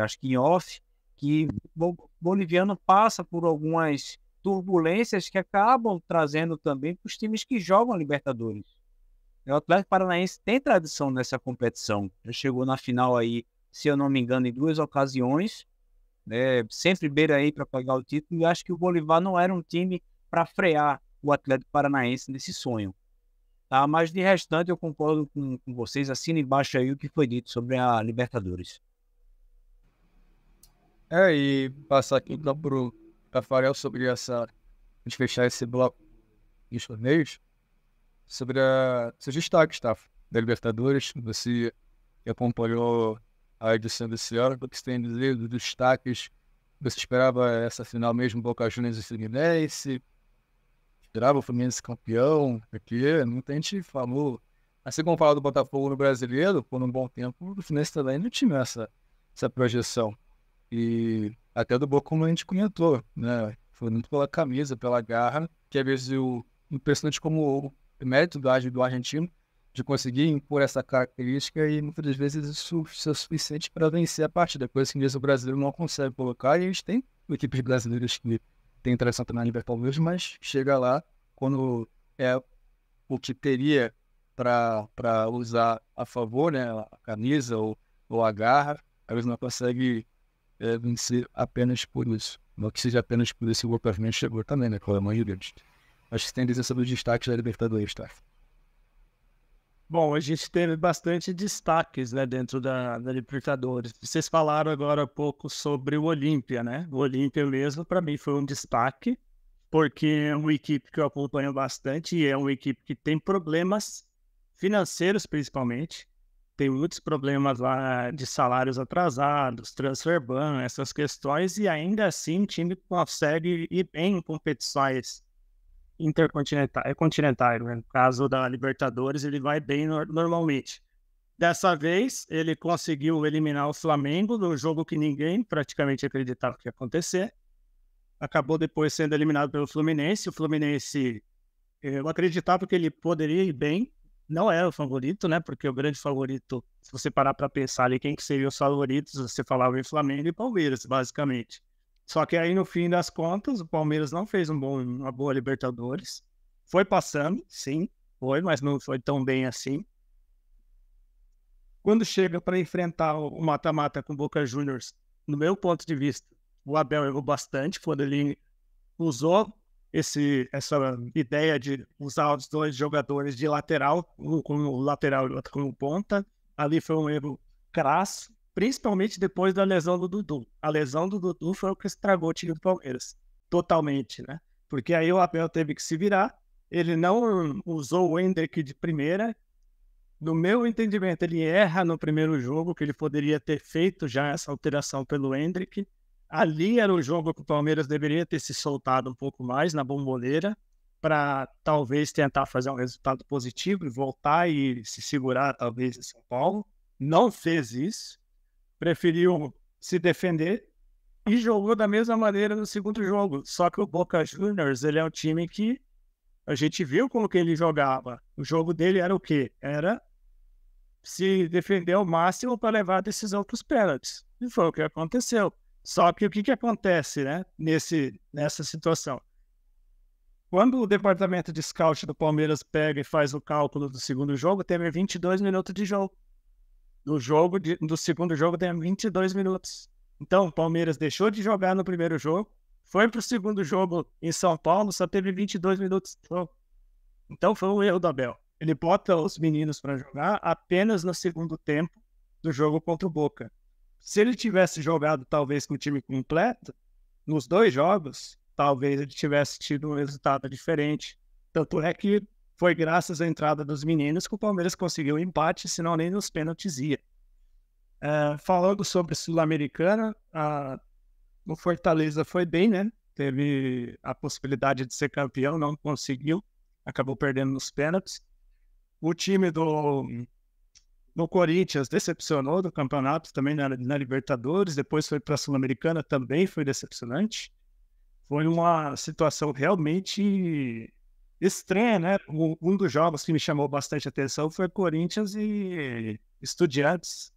Acho que em off, que o boliviano passa por algumas turbulências que acabam trazendo também para os times que jogam a Libertadores. O Atlético Paranaense tem tradição nessa competição. Já chegou na final aí, se eu não me engano, em 2 ocasiões, né? Sempre beira aí para pegar o título. E acho que o Bolívar não era um time para frear o Atlético Paranaense nesse sonho. Tá? Mas de restante eu concordo com vocês. Assina embaixo aí o que foi dito sobre a Libertadores. E passar aqui então pro Rafael sobre a gente fechar esse bloco de torneios, sobre seus destaques, tá? Da Libertadores, você acompanhou a edição desse ano, o que você tem a dizer dos destaques? Você esperava essa final mesmo, Boca Juniors e Fluminense? Esperava o Fluminense campeão? Porque muita gente falou, assim como falou do Botafogo no Brasileiro, por um bom tempo, o Fluminense também não tinha essa projeção. E até do Boca, como a gente comentou, né? Foi muito pela camisa, pela garra, que às vezes impressionante como o mérito do argentino de conseguir impor essa característica e muitas das vezes isso é suficiente para vencer a partida, coisa que o brasileiro não consegue colocar, e a gente tem equipes brasileiras que têm tradição também na Libertadores, mas chega lá quando é o que teria para usar a favor, né, a camisa ou a garra, às vezes não consegue vencer apenas por isso. Não que seja apenas por isso que o Boca Juniors chegou também, né, com a mãe gigante. Acho que você tem a dizer sobre os destaques da Libertadores, tá? Bom, a gente teve bastante destaques, né, dentro da Libertadores. Vocês falaram agora há pouco sobre o Olímpia, né? O Olímpia mesmo, para mim, foi um destaque, porque é uma equipe que eu acompanho bastante e é uma equipe que tem problemas financeiros, principalmente. Tem muitos problemas lá de salários atrasados, transfer ban, essas questões, e ainda assim o time consegue ir bem em competições continentais, né? No caso da Libertadores, ele vai bem normalmente. Dessa vez, ele conseguiu eliminar o Flamengo no jogo que ninguém praticamente acreditava que ia acontecer. Acabou depois sendo eliminado pelo Fluminense. O Fluminense, eu acreditava que ele poderia ir bem. Não era o favorito, né? Porque o grande favorito, se você parar para pensar ali quem que seriam os favoritos, você falava em Flamengo e Palmeiras, basicamente. Só que aí, no fim das contas, o Palmeiras não fez uma boa Libertadores. Foi passando, sim, foi, mas não foi tão bem assim. Quando chega para enfrentar o mata-mata com o Boca Juniors, no meu ponto de vista, o Abel errou bastante quando ele usou essa ideia de usar os dois jogadores de lateral, um como lateral e outro como ponta. Ali foi um erro crasso, principalmente depois da lesão do Dudu. A lesão do Dudu foi o que estragou o time do Palmeiras, totalmente, né? Porque aí o Abel teve que se virar, ele não usou o Endrick de primeira. No meu entendimento, ele erra no primeiro jogo, que ele poderia ter feito já essa alteração pelo Endrick. Ali era o jogo que o Palmeiras deveria ter se soltado um pouco mais na Bomboneira, para talvez tentar fazer um resultado positivo e voltar e se segurar talvez em São Paulo. Não fez isso, preferiu se defender e jogou da mesma maneira no segundo jogo. Só que o Boca Juniors, ele é um time que a gente viu como que ele jogava. O jogo dele era o quê? Era se defender ao máximo para levar a decisão para os pênaltis. E foi o que aconteceu. Só que o que acontece, né, nessa situação? Quando o departamento de scout do Palmeiras pega e faz o cálculo do segundo jogo, teve 22 minutos de jogo. Do segundo jogo tem 22 minutos. Então, o Palmeiras deixou de jogar no primeiro jogo, foi para o segundo jogo em São Paulo, só teve 22 minutos de jogo. Então, foi um erro do Abel. Ele bota os meninos para jogar apenas no segundo tempo do jogo contra o Boca. Se ele tivesse jogado, talvez, com o time completo, nos dois jogos, talvez ele tivesse tido um resultado diferente. Tanto é que foi graças à entrada dos meninos que o Palmeiras conseguiu o empate, senão nem nos pênaltis ia. Falando sobre Sul-Americana, o Fortaleza foi bem, né? Teve a possibilidade de ser campeão, não conseguiu, acabou perdendo nos pênaltis. O time do Corinthians decepcionou do campeonato, também na Libertadores, depois foi para a Sul-Americana, também foi decepcionante. Foi uma situação realmente estranha, né? Um dos jogos que me chamou bastante atenção foi Corinthians e Estudiantes,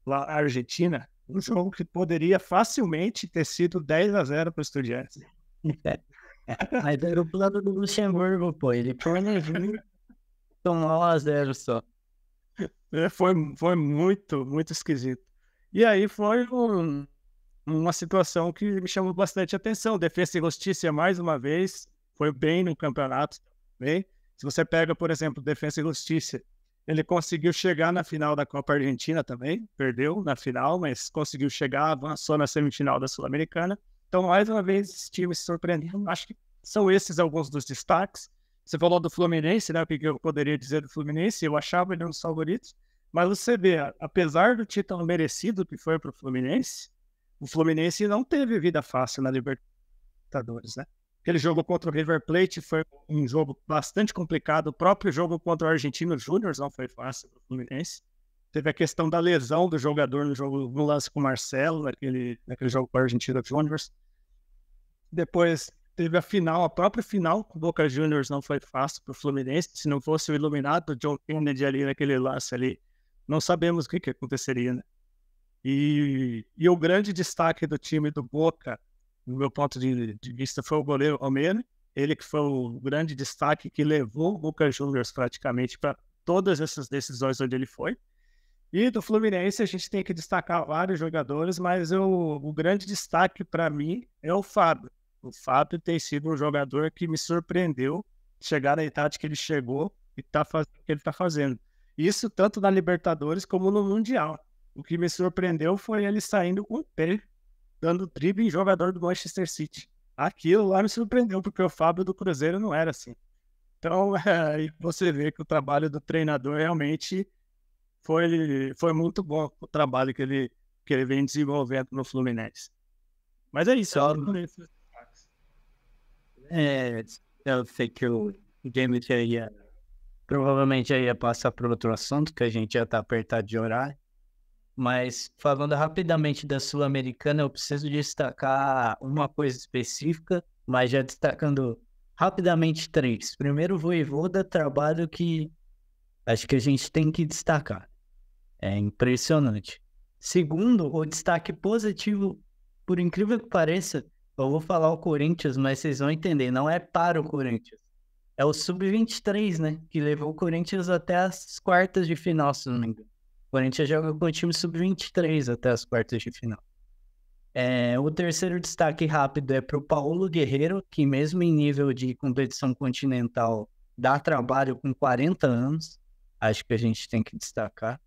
lá na Argentina. Um jogo que poderia facilmente ter sido 10-0 para o Estudiantes. Mas era o plano do Luxemburgo, pô. Ele planejou tomar 1-0 só. Foi muito, muito esquisito. E aí foi uma situação que me chamou bastante atenção. Defesa e Justiça, mais uma vez, foi bem no campeonato também. Se você pega, por exemplo, Defensa e Justiça, ele conseguiu chegar na final da Copa Argentina também, perdeu na final, mas conseguiu chegar, avançou na semifinal da Sul-Americana. Então, mais uma vez, esse time se surpreendeu. Acho que são esses alguns dos destaques. Você falou do Fluminense, né? O que eu poderia dizer do Fluminense? Eu achava ele um dos favoritos. Mas você vê, apesar do título merecido que foi para o Fluminense não teve vida fácil na Libertadores, né? Aquele jogo contra o River Plate foi um jogo bastante complicado. O próprio jogo contra o Argentino Júnior não foi fácil para o Fluminense. Teve a questão da lesão do jogador no lance com o Marcelo, naquele jogo com o Argentino Júnior. Depois teve a própria final com o Boca Juniors não foi fácil para o Fluminense. Se não fosse o iluminado John Kennedy ali naquele lance ali, não sabemos o que aconteceria, né? E o grande destaque do time do Boca, no meu ponto de vista, foi o goleiro Romero. Ele que foi o grande destaque que levou o Boca Juniors praticamente para todas essas decisões onde ele foi. E do Fluminense a gente tem que destacar vários jogadores, mas o grande destaque para mim é o Fábio. O Fábio tem sido um jogador que me surpreendeu chegar na idade que ele chegou e tá fazendo o que ele está fazendo. Isso tanto na Libertadores como no Mundial. O que me surpreendeu foi ele saindo com o pé, dando drible em jogador do Manchester City. Aquilo lá me surpreendeu, porque o Fábio do Cruzeiro não era assim. Então, você vê que o trabalho do treinador realmente foi muito bom, o trabalho que ele vem desenvolvendo no Fluminense. Mas é isso. Eu sei que o James provavelmente ia passar para outro assunto, que a gente já está apertado de horário. Mas falando rapidamente da Sul-Americana, eu preciso destacar uma coisa específica, mas já destacando rapidamente 3. Primeiro, o Vojvoda, trabalho que acho que a gente tem que destacar. É impressionante. Segundo, o destaque positivo, por incrível que pareça, eu vou falar o Corinthians, mas vocês vão entender, não é para o Corinthians. É o Sub-23, né? Que levou o Corinthians até as quartas de final, se não me engano. O Corinthians joga com o time Sub-23 até as quartas de final. O terceiro destaque rápido é para o Paulo Guerreiro, que mesmo em nível de competição continental dá trabalho com 40 anos. Acho que a gente tem que destacar.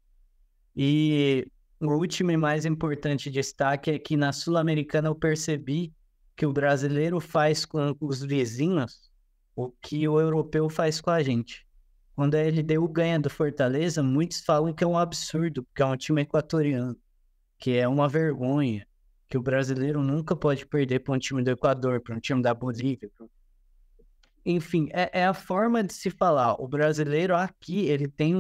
E o último e mais importante destaque é que na Sul-Americana eu percebi que o brasileiro faz com os vizinhos o que o europeu faz com a gente. Quando a LDU ganha do Fortaleza, muitos falam que é um absurdo, porque é um time equatoriano, que é uma vergonha, que o brasileiro nunca pode perder para um time do Equador, para um time da Bolívia. Enfim, é a forma de se falar. O brasileiro aqui, ele tem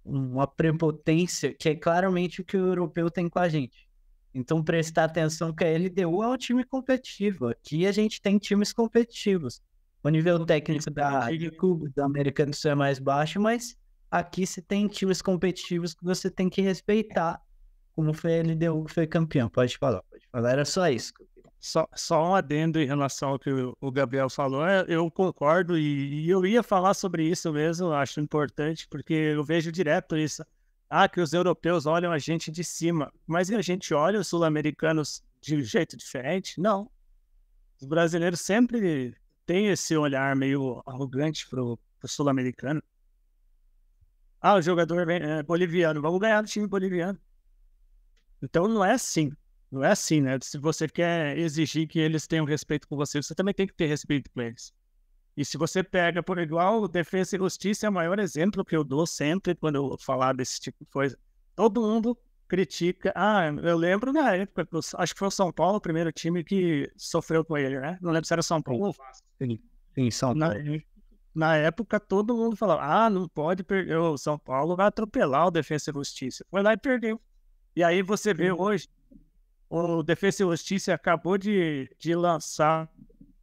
uma prepotência que é claramente o que o europeu tem com a gente. Então, prestar atenção que a LDU é um time competitivo. Aqui a gente tem times competitivos. O nível técnico da América do Sul é mais baixo, mas aqui você tem times competitivos que você tem que respeitar, como foi a LDU que foi campeão. Pode falar. Era só isso. Só um adendo em relação ao que o Gabriel falou. Eu concordo e eu ia falar sobre isso mesmo, acho importante, porque eu vejo direto isso. Que os europeus olham a gente de cima, mas a gente olha os sul-americanos de um jeito diferente? Não. Os brasileiros sempre têm esse olhar meio arrogante pro sul-americano. O jogador é boliviano, vamos ganhar do time boliviano. Então não é assim. Não é assim, né? Se você quer exigir que eles tenham respeito com você, você também tem que ter respeito com eles. E se você pega por igual, Defensa e Justiça é o maior exemplo que eu dou sempre quando eu falar desse tipo de coisa. Todo mundo critica. Eu lembro na época, acho que foi o São Paulo, o primeiro time que sofreu com ele, né? Não lembro se era São Paulo ou Vasco. Sim, São Paulo. Na época, todo mundo falava, não pode perder, o São Paulo vai atropelar o Defensa e Justiça. Foi lá e perdeu. E aí você vê hoje, o Defensa e Justiça acabou de lançar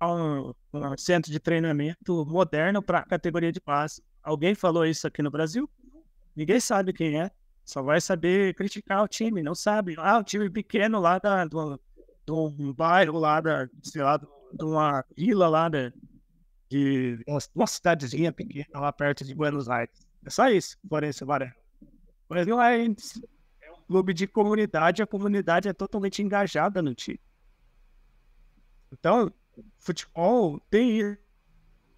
um centro de treinamento moderno para a categoria de base. Alguém falou isso aqui no Brasil? Ninguém sabe quem é. Só vai saber criticar o time, não sabe. O time pequeno lá de um bairro lá, de uma vila lá de uma cidadezinha pequena lá perto de Buenos Aires. É só isso, Florencio Varela. Mas não é um clube de comunidade, a comunidade é totalmente engajada no time. Então, futebol tem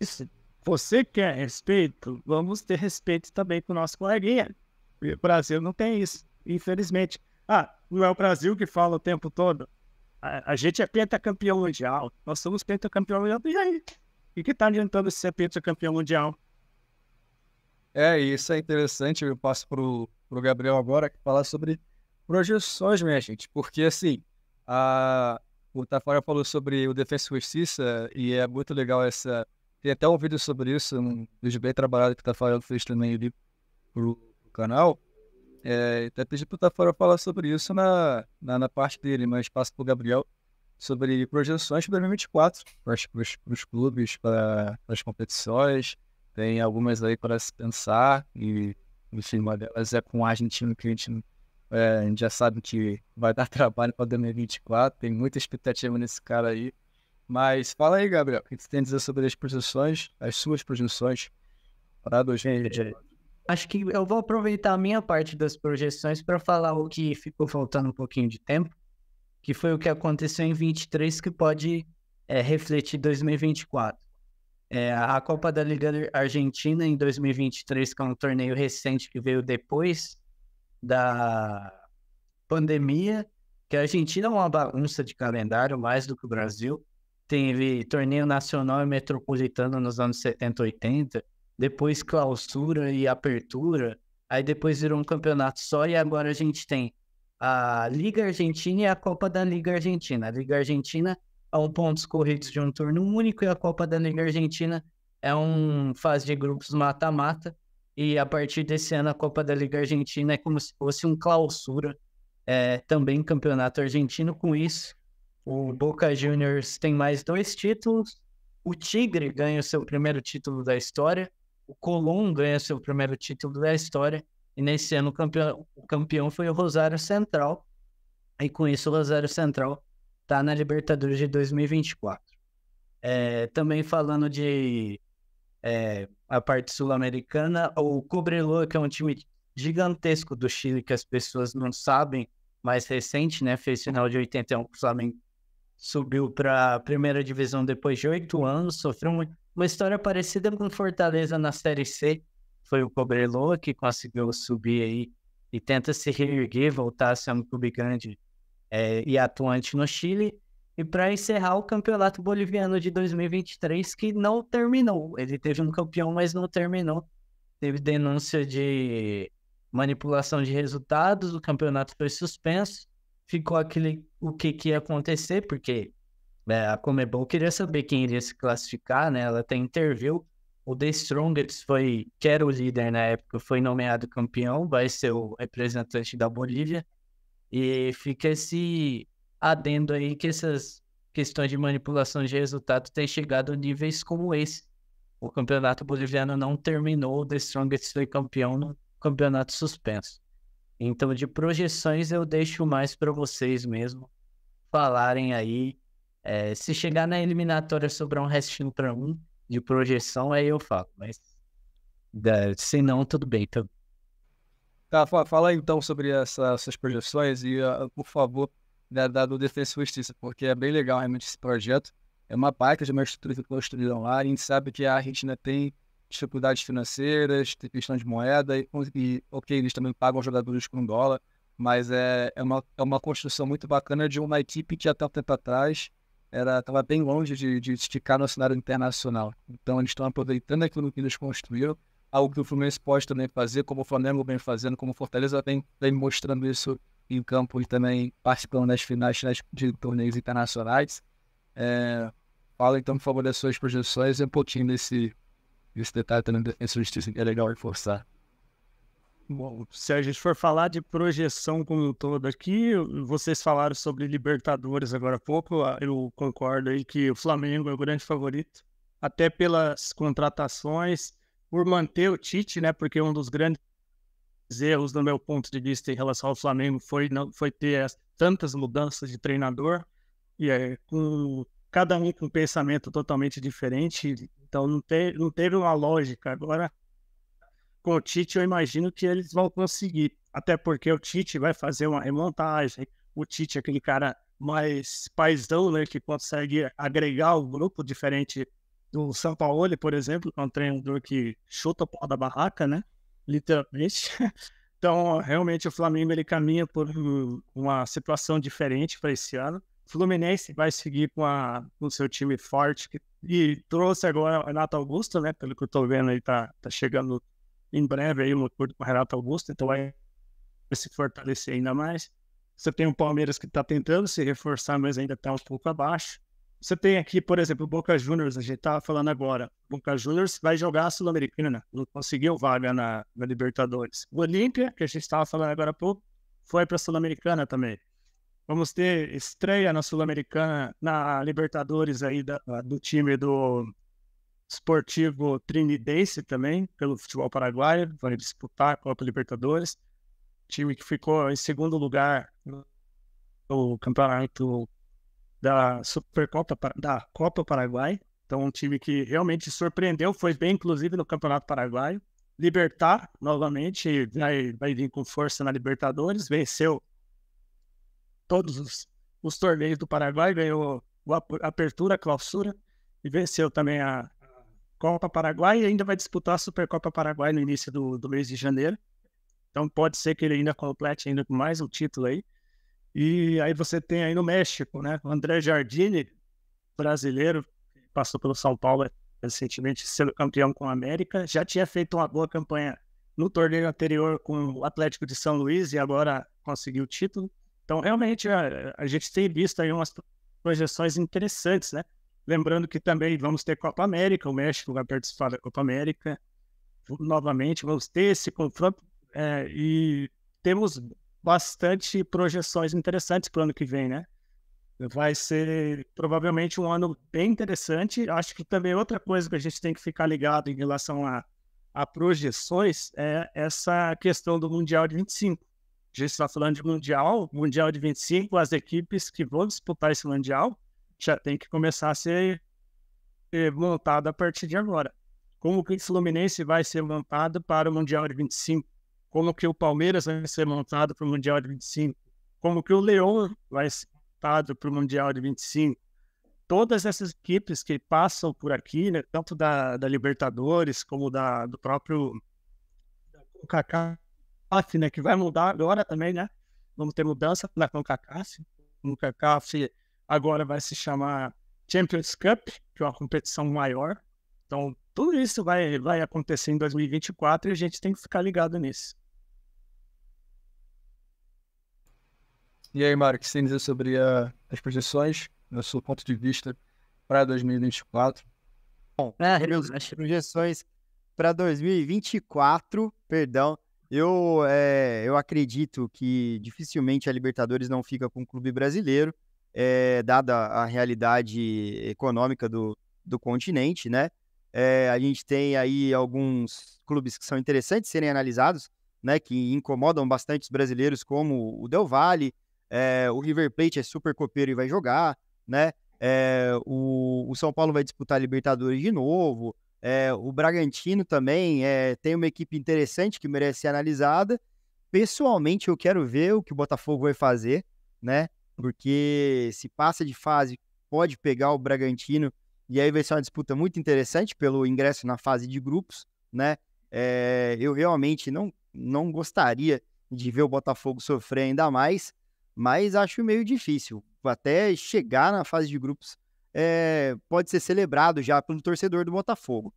isso. você quer respeito? Vamos ter respeito também com o nosso coleguinha. E o Brasil não tem isso, infelizmente. Não é o Brasil que fala o tempo todo. A gente é pentacampeão mundial. Nós somos pentacampeão mundial. E aí? O que tá adiantando ser pentacampeão mundial? Isso é interessante. Eu passo pro Gabriel agora que falar sobre projeções, minha gente. Porque, assim, o Tafara falou sobre o Defensa e Justiça e é muito legal essa... Tem até um vídeo sobre isso, um vídeo bem trabalhado que o Tafara fez também ali pro canal. Até pedi pro Tafara falar sobre isso na parte dele, mas passo pro Gabriel sobre projeções para 2024 para os clubes, para as competições. Tem algumas aí para se pensar e, enfim, uma delas é com o argentino que a gente já sabe que vai dar trabalho para 2024. Tem muita expectativa nesse cara aí. Mas fala aí, Gabriel, o que você tem a dizer sobre as projeções, as suas projeções para 2024? Acho que eu vou aproveitar a minha parte das projeções para falar o que ficou faltando um pouquinho de tempo, que foi o que aconteceu em 23 que pode refletir 2024. A Copa da Liga Argentina em 2023, que é um torneio recente que veio depois da pandemia, que a Argentina é uma bagunça de calendário mais do que o Brasil. Teve torneio nacional e metropolitano nos anos 70, 80, depois clausura e apertura, aí depois virou um campeonato só e agora a gente tem a Liga Argentina e a Copa da Liga Argentina. A Liga Argentina é um pontos corridos de um turno único e a Copa da Liga Argentina é um fase de grupos mata-mata e a partir desse ano a Copa da Liga Argentina é como se fosse um clausura, também campeonato argentino. Com isso, o Boca Juniors tem mais 2 títulos, o Tigre ganha o seu primeiro título da história, o Colón ganha seu primeiro título da história, e nesse ano o campeão foi o Rosário Central, e com isso o Rosário Central está na Libertadores de 2024. Também falando de a parte sul-americana, o Cobreloa, que é um time gigantesco do Chile, que as pessoas não sabem, mais recente, né? Fez final de 81 com o Flamengo, subiu para a primeira divisão depois de 8 anos, sofreu uma história parecida com Fortaleza na Série C. Foi o Cobreloa que conseguiu subir aí e tenta se reerguer, voltar a ser um clube grande e atuante no Chile. E para encerrar o Campeonato Boliviano de 2023, que não terminou. Ele teve um campeão, mas não terminou. Teve denúncia de manipulação de resultados, o campeonato foi suspenso. Ficou o que ia acontecer, porque a Conmebol queria saber quem iria se classificar, né? Ela até interviu. O The Strongest que era o líder na época, foi nomeado campeão, vai ser o representante da Bolívia. E fica esse adendo aí que essas questões de manipulação de resultado têm chegado a níveis como esse. O campeonato boliviano não terminou, o The Strongest foi campeão no campeonato suspenso. Então, de projeções, eu deixo mais para vocês mesmo falarem aí. Se chegar na eliminatória sobrar um restinho para um de projeção, aí eu falo. Mas se não, tudo bem. Tá, fala então sobre essas projeções e, por favor, do Defensa e Justiça, porque é bem legal realmente esse projeto. É uma baita de uma estrutura que construíram lá. A gente sabe que a Argentina tem dificuldades financeiras, tem questão de moeda e ok, eles também pagam jogadores com dólar, mas é uma construção muito bacana de uma equipe que até um tempo atrás estava bem longe de esticar no cenário internacional. Então eles estão aproveitando aquilo que eles construíram, algo que o Fluminense pode também fazer, como o Flamengo vem fazendo, como o Fortaleza vem mostrando isso em campo e também participando das finais de torneios internacionais. Fala então, por favor, das suas projeções e um pouquinho desse detalhe também da Defensa e Justiça, que é legal reforçar. Bom, se a gente for falar de projeção como um todo aqui, vocês falaram sobre Libertadores agora há pouco, eu concordo aí que o Flamengo é o grande favorito, até pelas contratações, por manter o Tite, né, porque um dos grandes erros, do meu ponto de vista, em relação ao Flamengo foi ter tantas mudanças de treinador, e com cada um com um pensamento totalmente diferente, então não teve uma lógica. Agora, com o Tite, eu imagino que eles vão conseguir, até porque o Tite vai fazer uma remontagem, o Tite é aquele cara mais paizão, né, que consegue agregar o grupo diferente do Sampaoli, por exemplo, que é um treinador que chuta o pau da barraca, né? Literalmente. Então, realmente, o Flamengo ele caminha por uma situação diferente para esse ano. O Fluminense vai seguir com o seu time forte e trouxe agora o Renato Augusto, né? Pelo que eu estou vendo, ele tá chegando em breve aí um acordo com o Renato Augusto, então vai se fortalecer ainda mais. Você tem o Palmeiras que está tentando se reforçar, mas ainda está um pouco abaixo. Você tem aqui, por exemplo, o Boca Juniors, a gente estava falando agora. O Boca Juniors vai jogar a Sul-Americana, não conseguiu vaga na Libertadores. O Olímpia, que a gente estava falando agora há pouco, foi para a Sul-Americana também. Vamos ter estreia na Sul-Americana, na Libertadores aí do time do Sportivo Trinidense também, pelo futebol paraguaio, vai disputar a Copa Libertadores. Time que ficou em segundo lugar no campeonato da Supercopa, da Copa Paraguai. Então, um time que realmente surpreendeu, foi bem, inclusive, no Campeonato Paraguaio. Libertar, novamente, vai vir com força na Libertadores, venceu todos os torneios do Paraguai, ganhou a Apertura, a Clausura, e venceu também a Copa Paraguai, e ainda vai disputar a Supercopa Paraguai no início do mês de janeiro. Então, pode ser que ele ainda complete ainda com mais um título aí. E aí você tem aí no México, né? O André Jardine, brasileiro, passou pelo São Paulo recentemente, sendo campeão com a América. Já tinha feito uma boa campanha no torneio anterior com o Atlético de São Luís e agora conseguiu o título. Então, realmente, a gente tem visto aí umas projeções interessantes, né? Lembrando que também vamos ter Copa América, o México vai participar da Copa América. Novamente, vamos ter esse confronto e temos bastante projeções interessantes para o ano que vem, né? Vai ser provavelmente um ano bem interessante. Acho que também outra coisa que a gente tem que ficar ligado em relação a projeções é essa questão do Mundial de 25. A gente está falando de Mundial de 25, as equipes que vão disputar esse Mundial já tem que começar a ser montada a partir de agora. Como que o Fluminense vai ser montado para o Mundial de 25? Como que o Palmeiras vai ser montado para o Mundial de 25, como que o Leão vai ser montado para o Mundial de 25. Todas essas equipes que passam por aqui, né, tanto da Libertadores como do próprio CONCACAF, né, que vai mudar agora também, né? Vamos ter mudança na CONCACAF. O CONCACAF agora vai se chamar Champions Cup, que é uma competição maior. Então, tudo isso vai acontecer em 2024 e a gente tem que ficar ligado nisso. E aí, Mário, o que você tem a dizer sobre as projeções, do seu ponto de vista, para 2024? Bom, projeções para 2024, perdão, eu acredito que dificilmente a Libertadores não fica com o clube brasileiro, dada a realidade econômica do continente, né? A gente tem aí alguns clubes que são interessantes serem analisados, né? Que incomodam bastante os brasileiros, como o Del Valle. O River Plate é super copeiro e vai jogar, né? O São Paulo vai disputar a Libertadores de novo. O Bragantino também tem uma equipe interessante que merece ser analisada. Pessoalmente, eu quero ver o que o Botafogo vai fazer, né? Porque se passa de fase, pode pegar o Bragantino e aí vai ser uma disputa muito interessante pelo ingresso na fase de grupos, né? Eu realmente não gostaria de ver o Botafogo sofrer ainda mais, mas acho meio difícil. Até chegar na fase de grupos pode ser celebrado já pelo torcedor do Botafogo.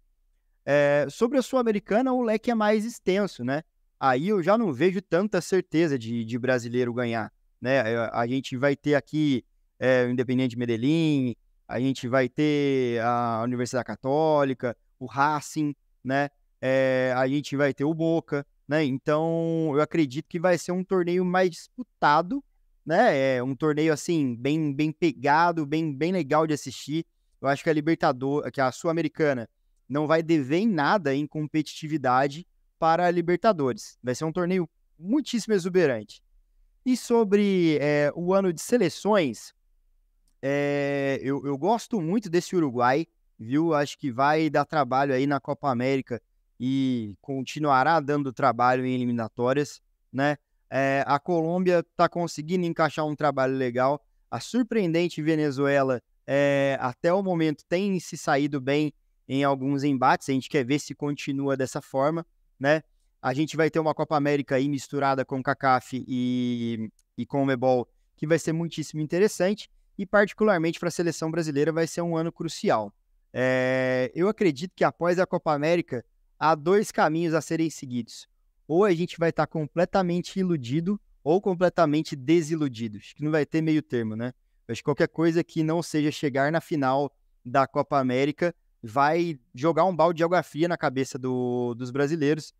Sobre a Sul-Americana, o leque é mais extenso, né? Aí eu já não vejo tanta certeza de brasileiro ganhar, né? A gente vai ter aqui o Independiente Medellín, a gente vai ter a Universidade Católica, o Racing, né? A gente vai ter o Boca, né? Então eu acredito que vai ser um torneio mais disputado, né? Um torneio assim bem pegado, bem legal de assistir. Eu acho que a Sul-Americana não vai dever em nada em competitividade para a Libertadores. Vai ser um torneio muitíssimo exuberante. E sobre o ano de seleções, eu gosto muito desse Uruguai, viu? Acho que vai dar trabalho aí na Copa América e continuará dando trabalho em eliminatórias, né? A Colômbia está conseguindo encaixar um trabalho legal. A surpreendente Venezuela, até o momento, tem se saído bem em alguns embates, a gente quer ver se continua dessa forma, né? A gente vai ter uma Copa América aí misturada com CACAF e CONMEBOL, que vai ser muitíssimo interessante, e particularmente para a seleção brasileira vai ser um ano crucial. Eu acredito que após a Copa América, há 2 caminhos a serem seguidos. Ou a gente vai estar completamente iludido ou completamente desiludido. Acho que não vai ter meio termo, né? Acho que qualquer coisa que não seja chegar na final da Copa América vai jogar um balde de água fria na cabeça dos brasileiros,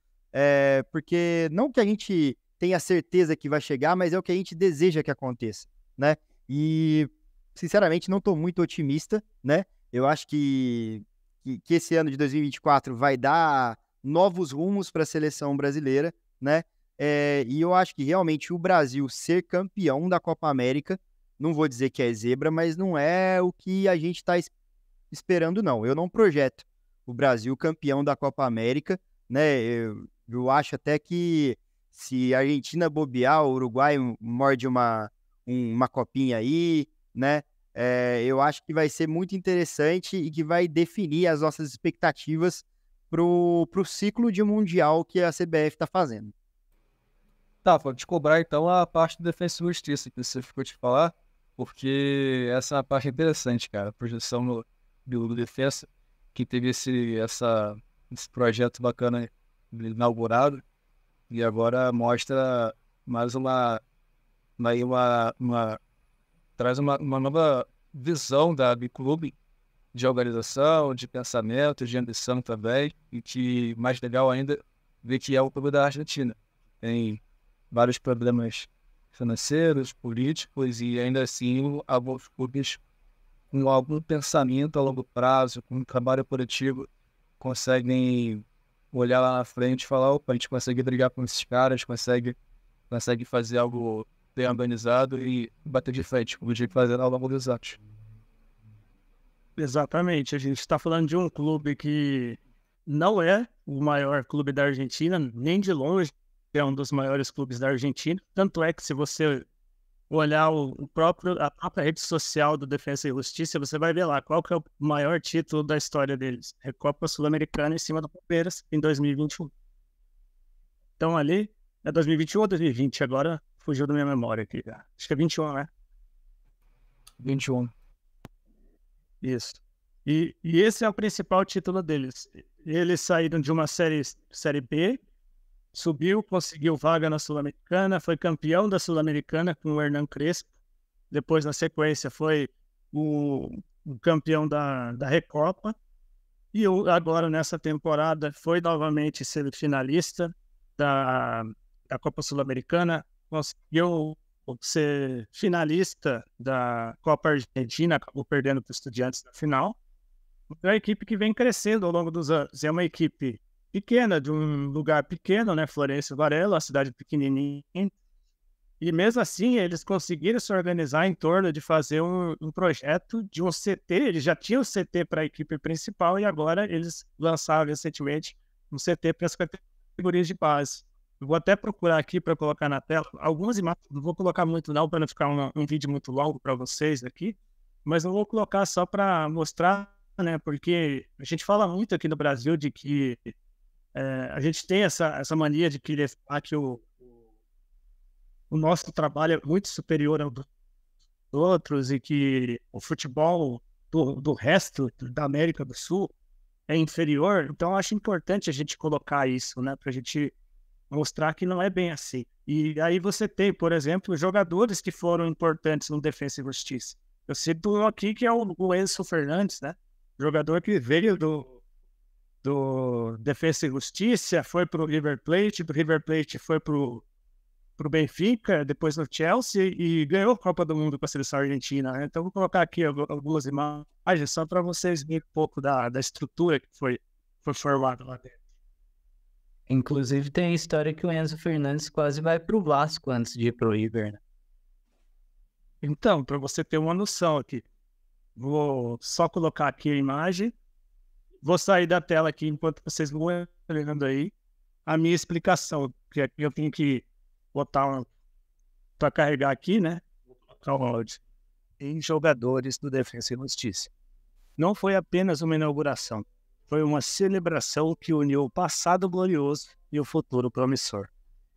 porque não que a gente tenha certeza que vai chegar, mas é o que a gente deseja que aconteça, né? E, sinceramente, não estou muito otimista, né? Eu acho que esse ano de 2024 vai dar novos rumos para a seleção brasileira, né? E eu acho que realmente o Brasil ser campeão da Copa América, não vou dizer que é zebra, mas não é o que a gente está esperando, não. Eu não projeto o Brasil campeão da Copa América, né? Eu acho até que se a Argentina bobear, o Uruguai morde uma copinha aí, né? Eu acho que vai ser muito interessante e que vai definir as nossas expectativas pro ciclo de Mundial que a CBF está fazendo. Tá, vou te cobrar então a parte do Defensa e Justiça que você ficou de falar, porque essa é uma parte interessante, cara. A projeção do Defensa, que teve esse projeto bacana inaugurado, e agora mostra mais traz uma nova visão do clube, de organização, de pensamento, de ambição também, e que, mais legal ainda, ver que é o clube da Argentina. Tem vários problemas financeiros, políticos, e ainda assim alguns clubes com algum pensamento a longo prazo, com um trabalho coletivo, conseguem olhar lá na frente e falar, opa, a gente consegue brigar com esses caras, consegue fazer algo bem organizado e bater de frente, como a gente fazer ao longo dos anos. Exatamente, a gente está falando de um clube que não é o maior clube da Argentina, nem de longe é um dos maiores clubes da Argentina. Tanto é que se você olhar a própria rede social do Defensa e Justiça, você vai ver lá qual que é o maior título da história deles. É Copa Sul-Americana em cima do Palmeiras em 2021. Então ali, é 2021 ou 2020? Agora fugiu da minha memória aqui. Acho que é 21, né? 21. Isso. E esse é o principal título deles. Eles saíram de uma série B, subiu, conseguiu vaga na Sul-Americana, foi campeão da Sul-Americana com o Hernan Crespo. Depois, na sequência, foi o campeão da Recopa. E agora, nessa temporada, foi novamente semifinalista da Copa Sul-Americana, conseguiu ser finalista da Copa Argentina, acabou perdendo para o Estudiantes na final. É uma equipe que vem crescendo ao longo dos anos. É uma equipe pequena, de um lugar pequeno, né? Florencio Varela, uma cidade pequenininha. E mesmo assim, eles conseguiram se organizar em torno de fazer um projeto de um CT. Eles já tinham CT para a equipe principal e agora eles lançaram recentemente um CT para as categorias de base. Eu vou até procurar aqui para colocar na tela algumas imagens. Não vou colocar muito não, para não ficar um vídeo muito longo para vocês aqui. Mas eu vou colocar só para mostrar, né? Porque a gente fala muito aqui no Brasil de que a gente tem essa mania de querer falar que o nosso trabalho é muito superior ao dos outros e que o futebol do resto da América do Sul é inferior. Então, eu acho importante a gente colocar isso, né? Para a gente mostrar que não é bem assim. E aí você tem, por exemplo, jogadores que foram importantes no Defensa e Justiça. Eu cito um aqui que é o Enzo Fernandes, né? Jogador que veio do Defensa e Justiça, foi para o River Plate, do River Plate foi para o Benfica, depois no Chelsea e ganhou a Copa do Mundo com a seleção argentina, né? Então vou colocar aqui algumas imagens só para vocês verem um pouco da estrutura que foi formada lá dentro. Inclusive tem a história que o Enzo Fernandes quase vai pro Vasco antes de ir pro River, né? Então, para você ter uma noção aqui, vou só colocar aqui a imagem, vou sair da tela aqui enquanto vocês vão olhando aí a minha explicação, que aqui eu tenho que botar para carregar aqui, né? Vou colocar o áudio. Em jogadores do Defensa e Justiça. Não foi apenas uma inauguração. foi uma celebração que uniu o passado glorioso e o futuro promissor.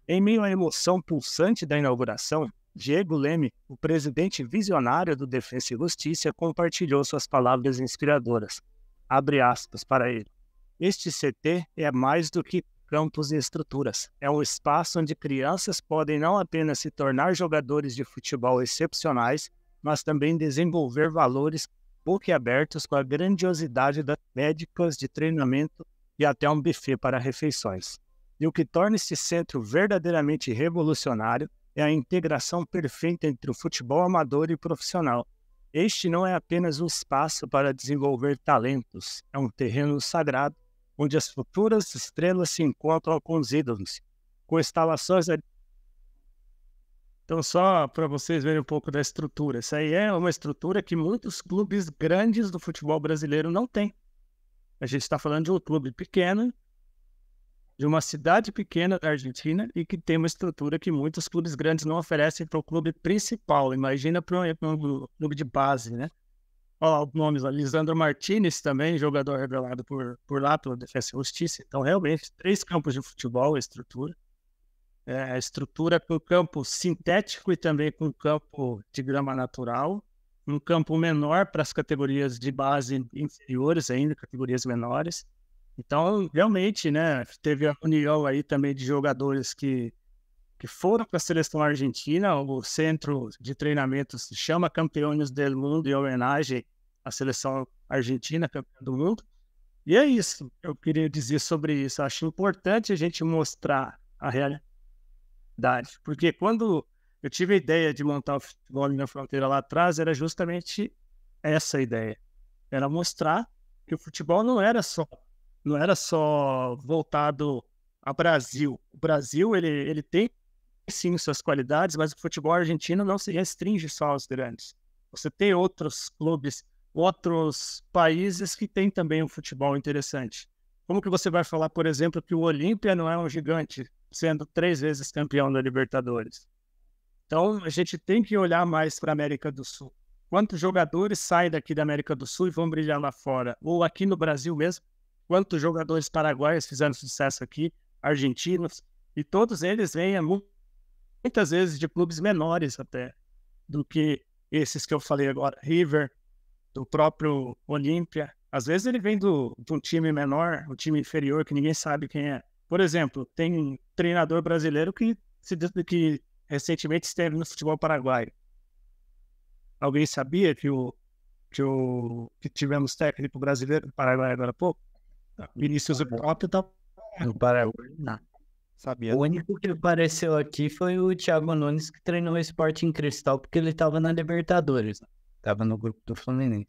Em meio à emoção pulsante da inauguração, Diego Leme, o presidente visionário do Defensa e Justiça, compartilhou suas palavras inspiradoras. Abre aspas para ele. Este CT é mais do que campos e estruturas. É um espaço onde crianças podem não apenas se tornar jogadores de futebol excepcionais, mas também desenvolver valores boquiabertos com a grandiosidade das médicas de treinamento e até um buffet para refeições. E o que torna esse centro verdadeiramente revolucionário é a integração perfeita entre o futebol amador e profissional. Este não é apenas um espaço para desenvolver talentos, é um terreno sagrado, onde as futuras estrelas se encontram com os ídolos, com instalações... Então, só para vocês verem um pouco da estrutura. Essa aí é uma estrutura que muitos clubes grandes do futebol brasileiro não têm. A gente está falando de um clube pequeno, de uma cidade pequena da Argentina e que tem uma estrutura que muitos clubes grandes não oferecem para o clube principal. Imagina para um clube de base, né? Ó, os nomes, Lisandro Martinez também, jogador revelado por lá, pela Defensa e Justiça. Então, realmente, 3 campos de futebol, a estrutura. A estrutura com campo sintético e também com campo de grama natural. Um campo menor para as categorias de base inferiores ainda, categorias menores. Então, realmente, né, teve a união aí também de jogadores que foram para a seleção argentina. O centro de treinamento se chama Campeões do Mundo, em homenagem à seleção argentina, campeã do mundo. E é isso que eu queria dizer sobre isso. Acho importante a gente mostrar a realidade, porque quando eu tive a ideia de montar o Futebol na Fronteira lá atrás, era justamente essa ideia. Era mostrar que o futebol não era só voltado ao Brasil. O Brasil, ele tem sim suas qualidades, mas o futebol argentino não se restringe só aos grandes. Você tem outros clubes, outros países que têm também um futebol interessante. Como que você vai falar, por exemplo, que o Olímpia não é um gigante, sendo 3 vezes campeão da Libertadores? Então, a gente tem que olhar mais para a América do Sul. Quantos jogadores saem daqui da América do Sul e vão brilhar lá fora? Ou aqui no Brasil mesmo, quantos jogadores paraguaios fizeram sucesso aqui, argentinos, e todos eles vêm muitas vezes de clubes menores até do que esses que eu falei agora, River, do próprio Olímpia. Às vezes ele vem de um time menor, um time inferior, que ninguém sabe quem é. Por exemplo, tem um treinador brasileiro que recentemente esteve no futebol paraguaio. Alguém sabia que tivemos técnico brasileiro no Paraguai agora há pouco? Vinícius próprio tá No Paraguai, não. Sabia? O único que apareceu aqui foi o Thiago Nunes, que treinou o Sporting Cristal, porque ele tava na Libertadores. Tava no grupo do Fluminense.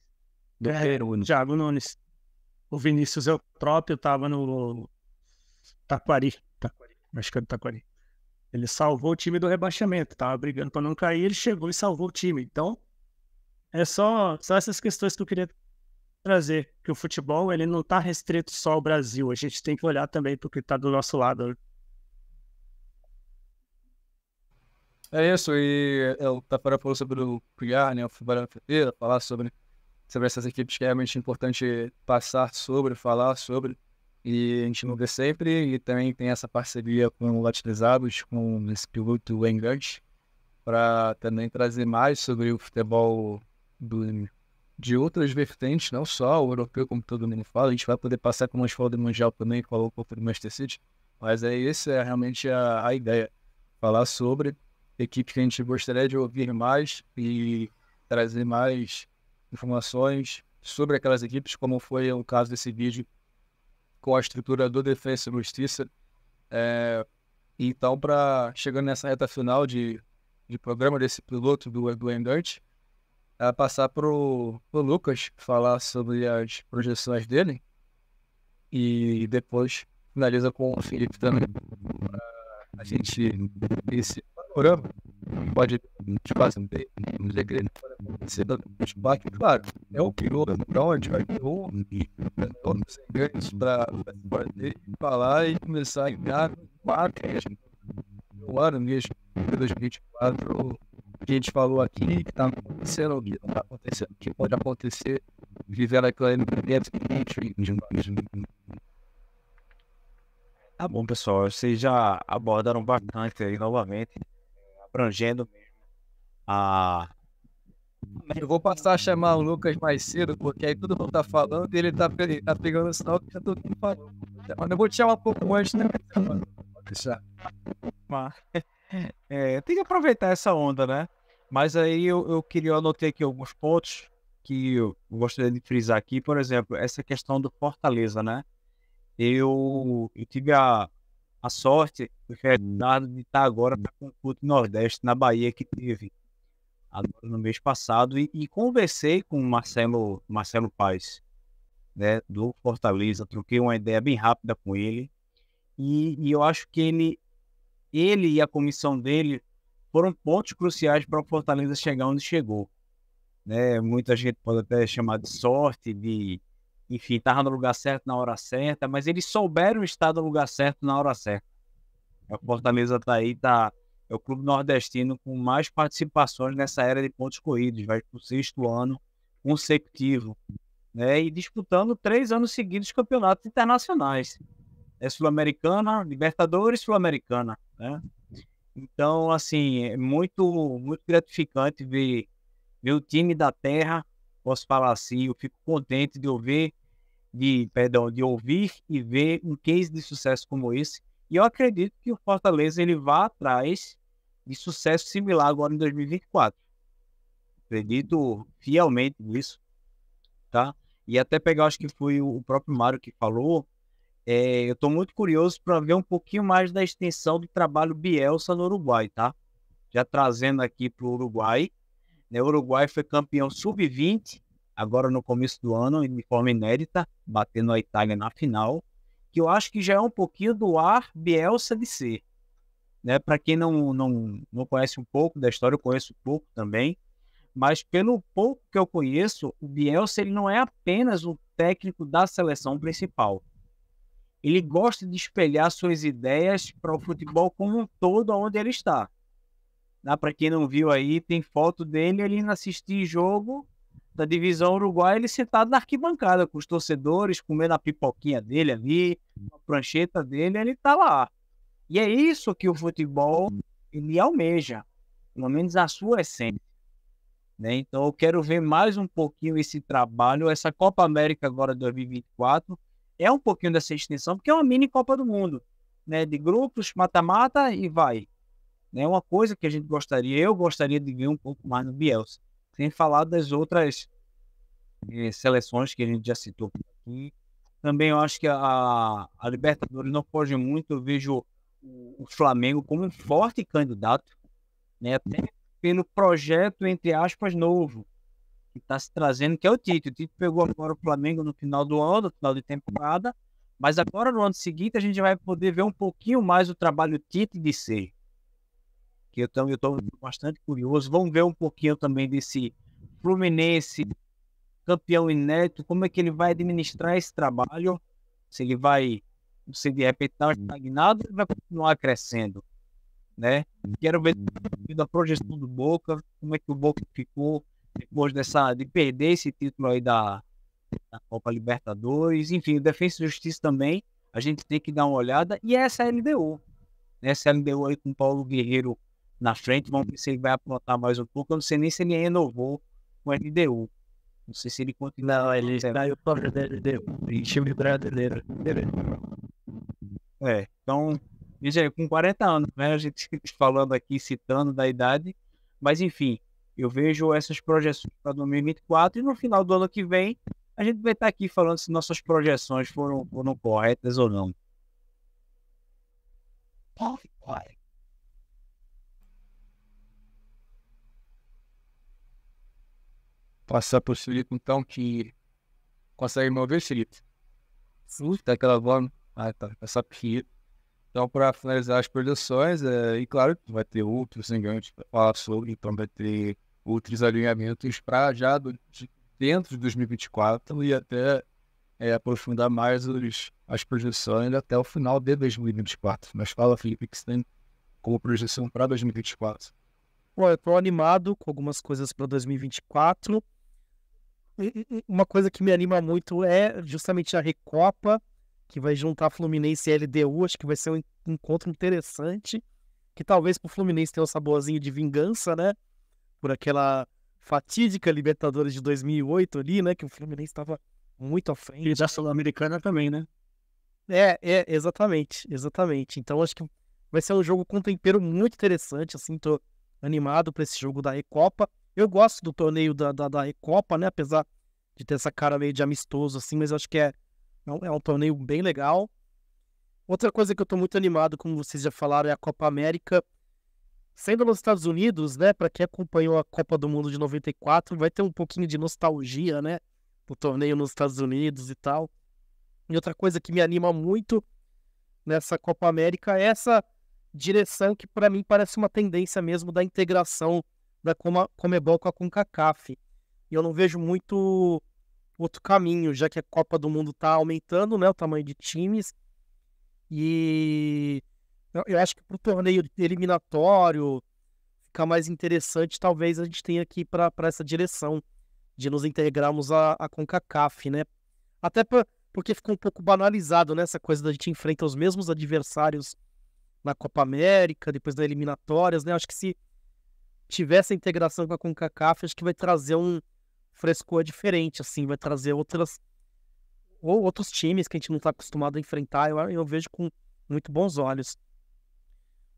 Do Peru, né? Thiago Nunes. O Vinícius próprio estava no Taquari. Acho que era Taquari. Ele salvou o time do rebaixamento. Tava brigando para não cair, ele chegou e salvou o time. Então, é só essas questões que eu queria trazer. Que o futebol, ele não está restrito só ao Brasil. A gente tem que olhar também para o que está do nosso lado. É isso, e o Tafarel falou sobre o criar, né, o Futebol Fronteira, falar sobre essas equipes que é realmente importante passar sobre, falar sobre, e a gente não vê sempre, e também tem essa parceria com o Latinizados, com esse piloto Engante, para também trazer mais sobre o futebol de outras vertentes, não só o europeu, como todo mundo fala. A gente vai poder passar, como a gente falou do Mundial também, falou um pouco do Manchester City, mas essa é realmente a ideia, falar sobre equipe que a gente gostaria de ouvir mais e trazer mais informações sobre aquelas equipes, como foi o caso desse vídeo com a estrutura do Defensa e Justiça. Então, chegando nessa reta final de programa desse piloto do Engante, passar pro Lucas falar sobre as projeções dele e depois finaliza com o Felipe também. A gente esse panorama pode quase não dizer que ele acontecer do debate, claro, é o piloto para onde vai ter todos os enganos para falar e começar a enganar no ano mesmo, de 2024, o que a gente falou aqui, que está acontecendo, o que não está acontecendo, o que pode acontecer vivendo aquilo aí no Tá bom, pessoal. Vocês já abordaram bastante aí novamente, abrangendo mesmo a. Eu vou passar a chamar o Lucas mais cedo, porque aí todo mundo tá falando e ele tá pegando o sinal que já todo mundo falou. Mas eu vou te chamar um pouco antes, né? Pode deixar. Tem que aproveitar essa onda, né? Mas aí eu anotei aqui alguns pontos que eu gostaria de frisar aqui. Por exemplo, essa questão do Fortaleza, né? Eu tive a sorte, o Fernando, de estar agora com o Clube Nordeste na Bahia que teve agora no mês passado e conversei com o Marcelo Paes, né, do Fortaleza, troquei uma ideia bem rápida com ele e eu acho que ele e a comissão dele foram pontos cruciais para o Fortaleza chegar onde chegou, né? Muita gente pode até chamar de sorte, enfim, estava no lugar certo na hora certa, mas eles souberam estar no lugar certo na hora certa. O Fortaleza está aí, é o clube nordestino com mais participações nessa era de pontos corridos, vai para o 6º ano consecutivo, né? E disputando 3 anos seguidos campeonatos internacionais. Sul-Americana, Libertadores, Sul-Americana, né? Então, assim, é muito, muito gratificante ver o time da terra, posso falar assim, eu fico contente de ouvir e ver um case de sucesso como esse. E eu acredito que o Fortaleza ele vá atrás de sucesso similar agora em 2024. Acredito fielmente nisso, tá? E até pegar, acho que foi o próprio Mário que falou, eu estou muito curioso para ver um pouquinho mais da extensão do trabalho Bielsa no Uruguai, tá? Já trazendo aqui para o Uruguai, né? O Uruguai foi campeão sub-20, agora no começo do ano, de forma inédita, batendo a Itália na final, que eu acho que já é um pouquinho do ar Bielsa de ser, né? Para quem não conhece um pouco da história, eu conheço pouco também, mas pelo pouco que eu conheço, o Bielsa ele não é apenas o técnico da seleção principal. Ele gosta de espelhar suas ideias para o futebol como um todo onde ele está. Para quem não viu aí, tem foto dele ali indo assistir jogo da divisão uruguaia, ele sentado na arquibancada com os torcedores, comendo a pipoquinha dele ali, a prancheta dele, ele tá lá. E é isso que o futebol ele almeja, pelo menos a sua essência, né? Então eu quero ver mais um pouquinho esse trabalho, essa Copa América agora de 2024, é um pouquinho dessa extensão, porque é uma mini Copa do Mundo, né? De grupos, mata-mata e vai. É uma coisa que eu gostaria de ver um pouco mais no Bielsa, sem falar das outras seleções que a gente já citou por aqui. Também eu acho que a Libertadores não foge muito, eu vejo o Flamengo como um forte candidato, né? Até pelo projeto, entre aspas, novo, que está se trazendo, que é o Tite. O Tite pegou agora o Flamengo no final do ano, no final de temporada, mas agora no ano seguinte a gente vai poder ver um pouquinho mais o trabalho Tite de ser. Que eu estou bastante curioso. Vamos ver um pouquinho também desse Fluminense, campeão inédito, como é que ele vai administrar esse trabalho, se ele vai, se de repente está estagnado, ele vai continuar crescendo, né? Quero ver a projeção do Boca, como é que o Boca ficou depois de perder esse título aí da Copa Libertadores, enfim, o Defensa e Justiça também, a gente tem que dar uma olhada, e essa LDU, né? Essa LDU aí com o Paulo Guerreiro na frente, vamos ver se ele vai aprontar mais um pouco, eu não sei nem se ele renovou com a LDU. Não sei se ele continua. Não, ele saiu fora da LDU, em time brasileiro. Então, com 40 anos, né? A gente falando aqui, citando da idade, mas enfim, eu vejo essas projeções para 2024 e no final do ano que vem a gente vai estar aqui falando se nossas projeções foram corretas ou não. Passar para o Felipe, então, que consegue me ouvir, Felipe? Sim. Tá gravando? Ah, tá. Passar para o Felipe. Então, para finalizar as projeções, e claro, vai ter outros enganos para falar sobre, então vai ter outros alinhamentos para já dentro de 2024 e até aprofundar mais as projeções até o final de 2024. Mas fala, Felipe, que você tem como projeção para 2024. Eu tô animado com algumas coisas para 2024. uma coisa que me anima muito é justamente a Recopa, que vai juntar Fluminense e LDU. Acho que vai ser um encontro interessante, que talvez pro Fluminense tenha um saborzinho de vingança, né? Por aquela fatídica Libertadores de 2008 ali, né? Que o Fluminense estava muito à E frente. da Sul-Americana também, né? Exatamente. Então acho que vai ser um jogo com tempero muito interessante, assim, tô animado para esse jogo da Recopa. Eu gosto do torneio da Recopa, né? Apesar de ter essa cara meio de amistoso, assim, mas eu acho que é um torneio bem legal. Outra coisa que eu tô muito animado, como vocês já falaram, é a Copa América. Sendo nos Estados Unidos, né? Para quem acompanhou a Copa do Mundo de 94, vai ter um pouquinho de nostalgia, né? O torneio nos Estados Unidos e tal. E outra coisa que me anima muito nessa Copa América é essa direção que para mim parece uma tendência mesmo da integração da Conmebol com a CONCACAF. E eu não vejo muito outro caminho, já que a Copa do Mundo está aumentando, né, o tamanho de times. E eu acho que para o torneio eliminatório ficar mais interessante, talvez a gente tenha que ir para essa direção de nos integrarmos à CONCACAF, né? Até porque ficou um pouco banalizado, né? Essa coisa da gente enfrentar os mesmos adversários na Copa América, depois das eliminatórias, né? Acho que se tiver essa integração com a CONCACAF, acho que vai trazer um frescor diferente, assim, vai trazer outros times que a gente não está acostumado a enfrentar. Eu vejo com muito bons olhos.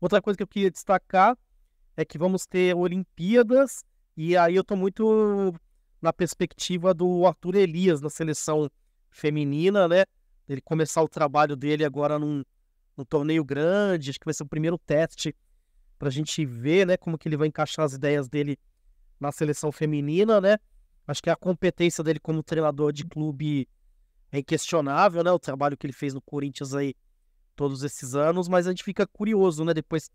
Outra coisa que eu queria destacar é que vamos ter Olimpíadas, e aí eu tô muito na perspectiva do Arthur Elias na seleção feminina, né? Ele começar o trabalho dele agora num torneio grande. Acho que vai ser o primeiro teste pra gente ver, né, como que ele vai encaixar as ideias dele na seleção feminina, né? Acho que a competência dele como treinador de clube é inquestionável, né? O trabalho que ele fez no Corinthians aí todos esses anos, mas a gente fica curioso, né? Depois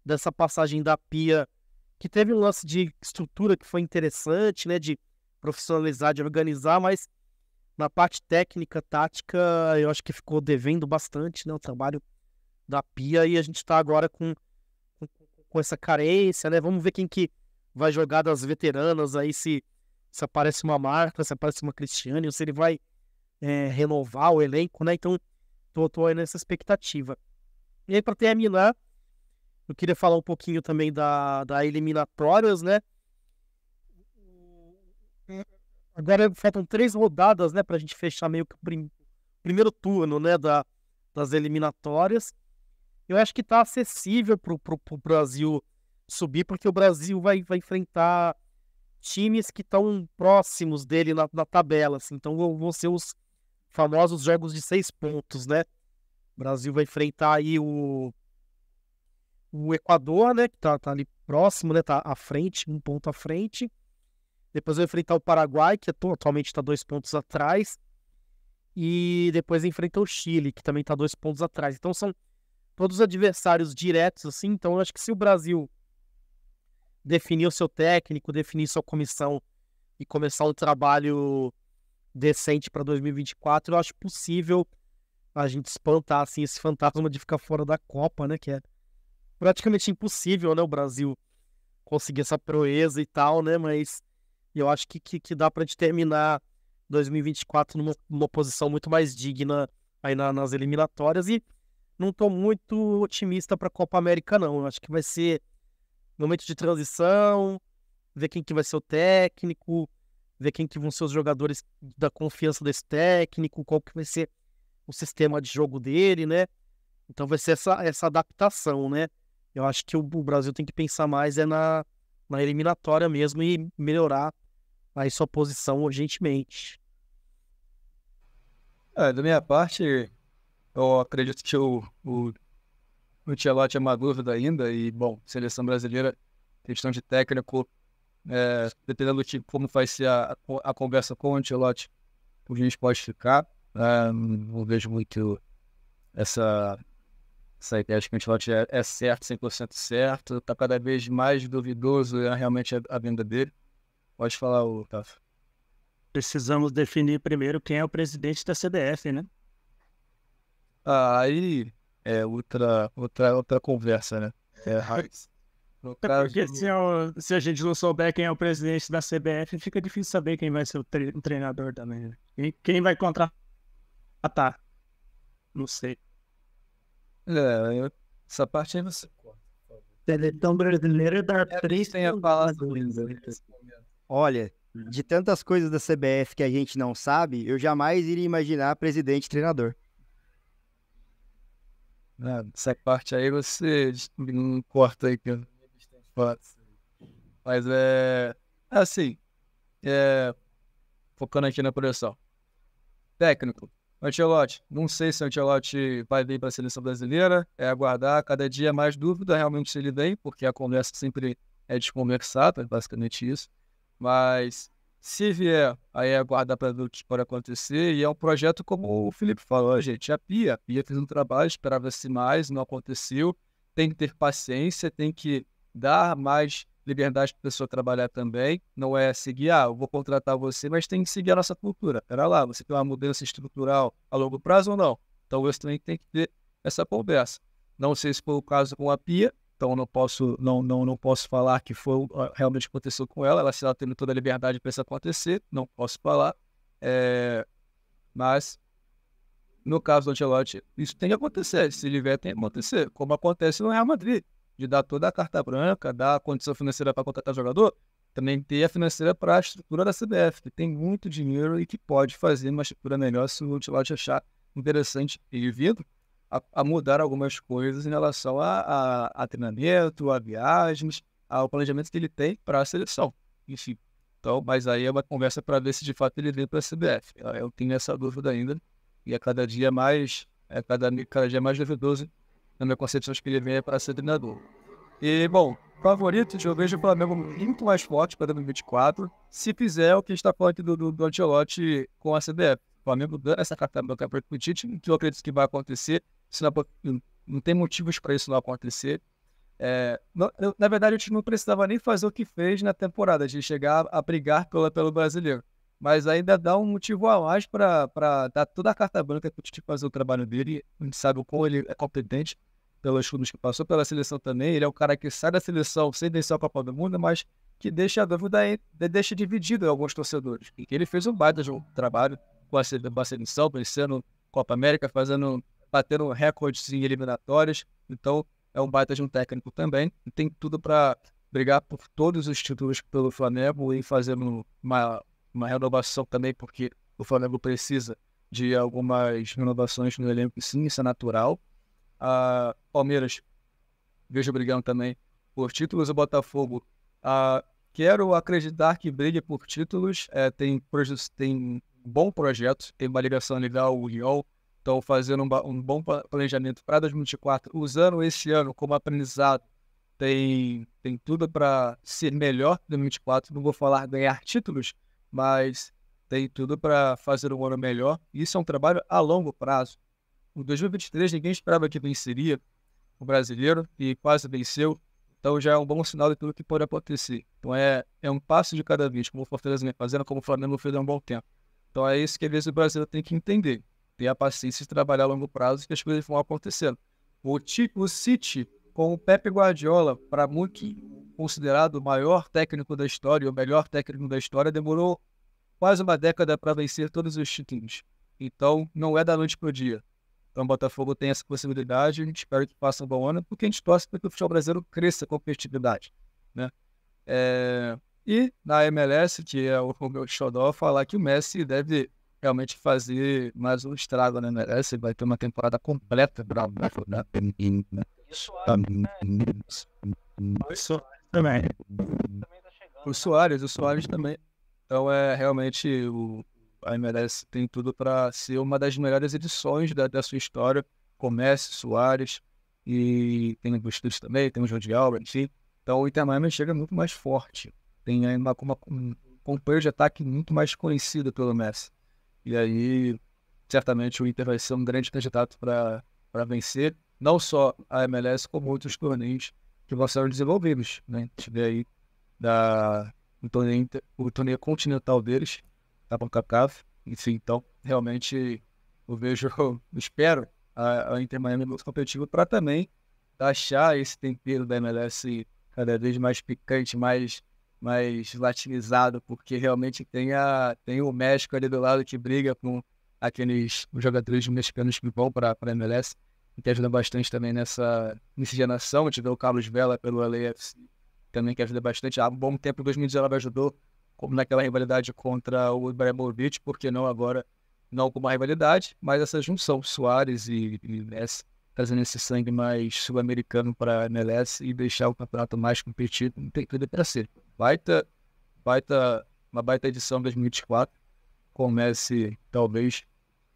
dessa passagem da Pia, que teve um lance de estrutura que foi interessante, né? De profissionalizar, de organizar, mas na parte técnica, tática, eu acho que ficou devendo bastante, né? O trabalho da Pia, e a gente tá agora com essa carência, né? Vamos ver quem que vai jogar das veteranas aí, se aparece uma Marta, se aparece uma Cristiane, ou se ele vai renovar o elenco, né? Então, tô aí nessa expectativa. E aí, para terminar, eu queria falar um pouquinho também da eliminatórias, né? Agora faltam 3 rodadas, né, pra gente fechar meio que o primeiro turno, né, das eliminatórias. Eu acho que tá acessível pro Brasil subir, porque o Brasil vai enfrentar times que estão próximos dele na tabela, assim. Então vão ser os famosos jogos de 6 pontos, né? O Brasil vai enfrentar aí o Equador, né, que tá ali próximo, né, tá à frente, 1 ponto à frente. Depois vai enfrentar o Paraguai, que atualmente está 2 pontos atrás. E depois enfrenta o Chile, que também está 2 pontos atrás. Então são todos adversários diretos, assim. Então eu acho que se o Brasil definir o seu técnico, definir sua comissão e começar um trabalho decente para 2024, eu acho possível a gente espantar, assim, esse fantasma de ficar fora da Copa, né? Que é praticamente impossível, né? O Brasil conseguir essa proeza e tal, né? Mas eu acho que dá para terminar 2024 numa posição muito mais digna aí nas eliminatórias. E não tô muito otimista para a Copa América, não. Eu acho que vai ser momento de transição, ver quem que vai ser o técnico, ver quem que vão ser os jogadores da confiança desse técnico, qual que vai ser o sistema de jogo dele, né? Então vai ser essa adaptação, né? Eu acho que o Brasil tem que pensar mais na eliminatória mesmo e melhorar aí sua posição urgentemente. Da minha parte, eu acredito que o Ancelotti é uma dúvida ainda, e, bom, seleção brasileira, questão de técnico, dependendo do tipo, como vai ser a conversa com o Ancelotti, o juiz pode ficar. Não vejo muito essa ideia de que o Ancelotti é certo, 100% certo, está cada vez mais duvidoso realmente a vinda dele. Pode falar, Tafa. Precisamos definir primeiro quem é o presidente da CBF, né? Aí é outra conversa, né? No Até caso, porque se a gente não souber quem é o presidente da CBF, fica difícil saber quem vai ser o treinador também, né? Quem vai contratar? Não sei. essa parte aí você corta. Seleção brasileira dá É, três tem a falar treinadores, sobre né? nesse momento. Olha, de tantas coisas da CBF que a gente não sabe, eu jamais iria imaginar presidente e treinador. Essa parte aí você não corta aí, que eu não faço. Mas assim, focando aqui na projeção. Técnico, Ancelotti. Não sei se o Ancelotti vai vir para a seleção brasileira. É aguardar. Cada dia mais dúvida realmente se ele vem, porque a conversa sempre é desconversada, basicamente isso. Mas se vier, aí é aguardar para ver o que pode acontecer. E é um projeto como o Felipe falou, gente. A Pia fez um trabalho, esperava-se mais, não aconteceu. Tem que ter paciência, tem que dar mais liberdade para a pessoa trabalhar também. Não é seguir, eu vou contratar você, mas tem que seguir a nossa cultura. Pera lá, você tem uma mudança estrutural a longo prazo ou não? Então você também tem que ter essa conversa. Não sei se foi o caso com a Pia, então não posso falar que foi realmente aconteceu com ela. Ela está tendo toda a liberdade para isso acontecer, não posso falar. Mas no caso do Ancelotti, isso tem que acontecer. Se ele vier, tem que acontecer. Como acontece no Real Madrid, de dar toda a carta branca, dar a condição financeira para contratar jogador, também ter a financeira para a estrutura da CBF, que tem muito dinheiro e que pode fazer uma estrutura melhor se o Ancelotti achar interessante e vindo a mudar algumas coisas em relação a treinamento, a viagens, ao planejamento que ele tem para a seleção. Enfim, então, mas aí é uma conversa para ver se de fato ele vem para a CBF. Eu tenho essa dúvida ainda e cada dia mais duvidoso na minha concepção de que ele venha para ser treinador. E, bom, favoritos, eu vejo o Flamengo muito mais forte para 2024, se fizer o que a gente está falando aqui do Ancelotti com a CBF. O Flamengo dando essa carta branca para o Tite, que eu acredito que vai acontecer, não tem motivos para isso não acontecer. Na verdade, o time não precisava nem fazer o que fez na temporada, de chegar a brigar pelo brasileiro. Mas ainda dá um motivo a mais para dar toda a carta branca para o Tite fazer o trabalho dele. A gente sabe o quão ele é competente pelos clubes que passou, pela seleção também. Ele é o cara que sai da seleção sem vencer a Copa do Mundo, mas que deixa a dúvida aí, deixa dividido alguns torcedores. E que ele fez um baita trabalho com a seleção, vencendo Copa América, batendo recordes em eliminatórias. Então, é um baita de um técnico também. E tem tudo para brigar por todos os títulos pelo Flamengo e fazer uma renovação também, porque o Flamengo precisa de algumas renovações no elenco, sim, isso é natural. A Palmeiras, vejo brigando também por títulos. O Botafogo, quero acreditar que brigue por títulos. Tem um bom projeto, tem uma ligação legal, o Riol. Estão fazendo um bom planejamento para 2024, usando esse ano como aprendizado. Tem tudo para ser melhor em 2024. Não vou falar ganhar títulos, mas tem tudo para fazer um ano melhor. Isso é um trabalho a longo prazo. Em 2023, ninguém esperava que venceria o brasileiro e quase venceu. Então já é um bom sinal de tudo que pode acontecer. Então é um passo de cada vez, como o Fortaleza vem fazendo, como o Flamengo fez há um bom tempo. Então é isso que às vezes o brasileiro tem que entender. Ter a paciência de trabalhar a longo prazo e que as coisas vão acontecendo. O City, com o Pepe Guardiola, para muito considerado o maior técnico da história, o melhor técnico da história, demorou quase uma década para vencer todos os títulos. Então não é da noite para o dia. Então o Botafogo tem essa possibilidade, a gente espera que faça um bom ano, porque a gente torce para que o futebol brasileiro cresça com competitividade, né? E na MLS, que é o meu xodó, falar que o Messi deve realmente fazer mais um estrago na MLS, vai ter uma temporada completa para o Também. O Suárez também. Então realmente a MLS tem tudo para ser uma das melhores edições da sua história, com Messi, Suárez, e tem o Busquets também, tem o Jordi Alba, enfim. Então o Inter Miami chega muito mais forte, tem aí um companheiro de ataque muito mais conhecido pelo Messi. E aí, certamente o Inter vai ser um grande candidato para vencer, não só a MLS, como outros torneios que vão ser desenvolvidos, né? A gente vê aí o torneio continental deles, tá com o CACAF, enfim, então realmente espero a Inter Miami muito competitivo para também achar esse tempero da MLS cada vez mais picante, mais latinizado, porque realmente tem o México ali do lado que briga com aqueles jogadores mexicanos que vão para a MLS, que ajuda bastante também nessa miscigenação. A gente vê o Carlos Vela pelo LAFC, também que ajuda bastante. Há um bom tempo, 2019 ajudou, como naquela rivalidade contra o Ibrahimovic, porque não agora, não com uma rivalidade, mas essa junção, Suárez e Messi, trazendo esse sangue mais sul-americano para a MLS e deixar o campeonato mais competitivo, não tem tudo para ser. Uma baita edição 2024, comece talvez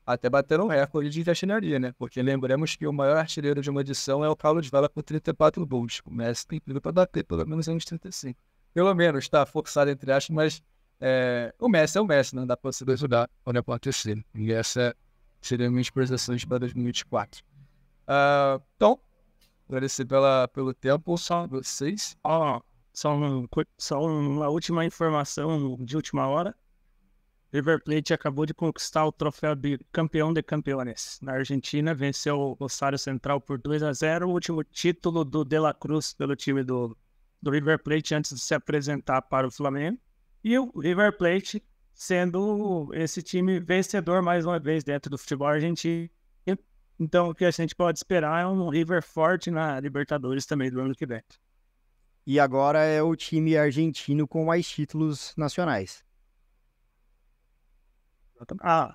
até bater um recorde de artilharia, né? Porque lembremos que o maior artilheiro de uma edição é o Carlos Vela com 34 gols. O Messi tem tudo para bater pelo menos uns 35. Pelo menos, tá forçado entre aspas, mas o Messi é o Messi, não dá para você ajudar quando acontecer. E essa seria a minha expressão para 2024. Então, agradecer pelo tempo, só vocês. Só uma última informação de última hora. River Plate acabou de conquistar o troféu de campeão de campeões. Na Argentina, venceu o Rosário Central por 2-0, o último título do De La Cruz pelo time do River Plate antes de se apresentar para o Flamengo. E o River Plate sendo esse time vencedor mais uma vez dentro do futebol argentino. Então, o que a gente pode esperar é um River forte na Libertadores também do ano que vem. E agora é o time argentino com mais títulos nacionais.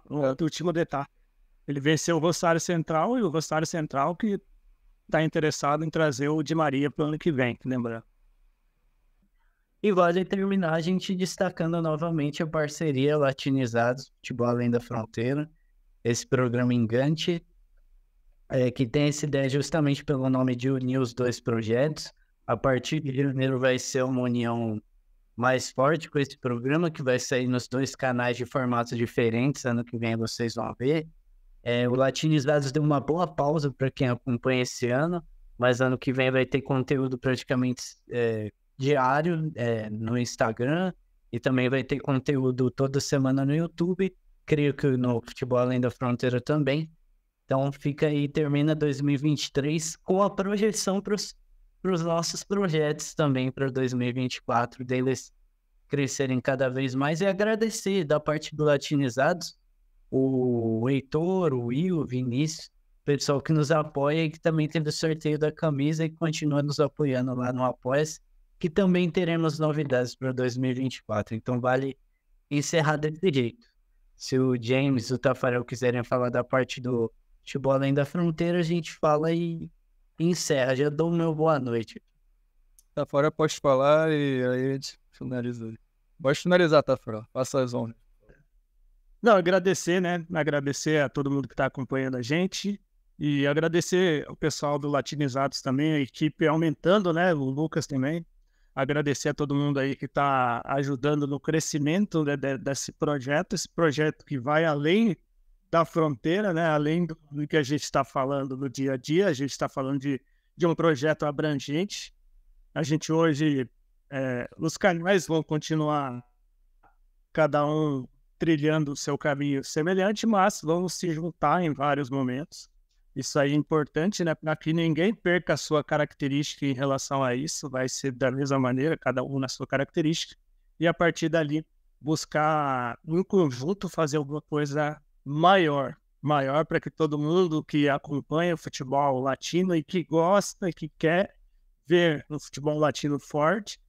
O último detalhe. Ele venceu o Rosário Central e o Rosário Central que está interessado em trazer o Di Maria para o ano que vem, lembrando. E vale terminar a gente destacando novamente a parceria Latinizados, Futebol Além da Fronteira, esse programa engante, que tem essa ideia justamente pelo nome de unir os dois projetos. A partir de janeiro vai ser uma união mais forte com esse programa, que vai sair nos dois canais de formatos diferentes. Ano que vem vocês vão ver. O Latinizados deu uma boa pausa para quem acompanha esse ano, mas ano que vem vai ter conteúdo praticamente diário no Instagram, e também vai ter conteúdo toda semana no YouTube, creio que no Futebol Além da Fronteira também. Então fica aí, termina 2023 com a projeção para os nossos projetos também para 2024, deles crescerem cada vez mais. E agradecer da parte do Latinizados, o Heitor, o Will, o Vinícius, pessoal que nos apoia e que também teve o sorteio da camisa e continua nos apoiando lá no Apoia-se, que também teremos novidades para 2024. Então vale encerrar desse jeito. Se o James e o Tafarel quiserem falar da parte do Futebol Além da Fronteira, a gente fala e encerra. Já dou o meu boa noite. Tafarel pode falar e aí a gente finaliza. Pode finalizar, Tafarel. Faça as honras. Não, agradecer, né? Agradecer a todo mundo que está acompanhando a gente. E agradecer o pessoal do Latinizados também, a equipe aumentando, né? O Lucas também. Agradecer a todo mundo aí que está ajudando no crescimento, né, desse projeto. Esse projeto que vai além da fronteira, né? Além do que a gente está falando no dia a dia. A gente está falando de um projeto abrangente. A gente hoje, os canais vão continuar, cada um trilhando o seu caminho semelhante, mas vamos se juntar em vários momentos. Isso aí é importante, né? Para que ninguém perca a sua característica em relação a isso. Vai ser da mesma maneira, cada um na sua característica. E a partir dali, buscar em conjunto fazer alguma coisa maior para que todo mundo que acompanha o futebol latino e que gosta e que quer ver o futebol latino forte,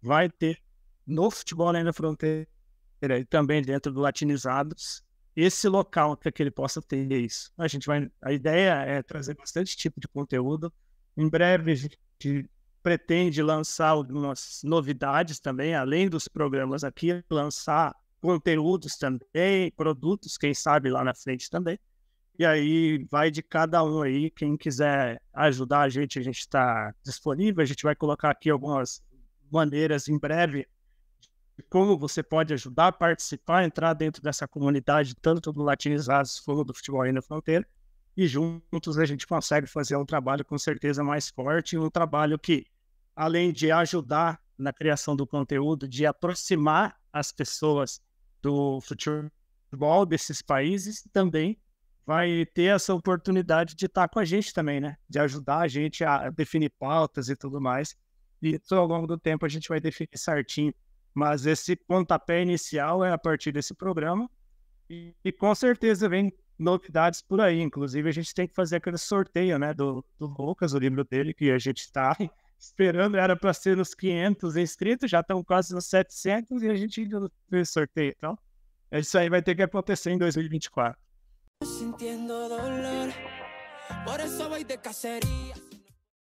vai ter no Futebol Além da Fronteira e também dentro do Latinizados esse local para que ele possa ter isso. A ideia é trazer bastante tipo de conteúdo. Em breve a gente pretende lançar algumas novidades também, além dos programas aqui, lançar conteúdos também, produtos, quem sabe lá na frente também. E aí vai de cada um aí, quem quiser ajudar a gente está disponível. A gente vai colocar aqui algumas maneiras em breve de como você pode ajudar a participar, entrar dentro dessa comunidade, tanto do Latinizados como do Futebol Além da Fronteira. E juntos a gente consegue fazer um trabalho com certeza mais forte, um trabalho que, além de ajudar na criação do conteúdo, de aproximar as pessoas do futebol desses países, também vai ter essa oportunidade de estar com a gente também, né? De ajudar a gente a definir pautas e tudo mais. E isso, ao longo do tempo, a gente vai definir certinho. Mas esse pontapé inicial é a partir desse programa. E com certeza vem novidades por aí. Inclusive, a gente tem que fazer aquele sorteio, né, do Lucas, o livro dele, que a gente está esperando. Era para ser nos 500 inscritos, já estão quase nos 700 e a gente ainda não fez sorteio. Então, isso aí vai ter que acontecer em 2024. Sintiendo dolor, por eso voy de cacería.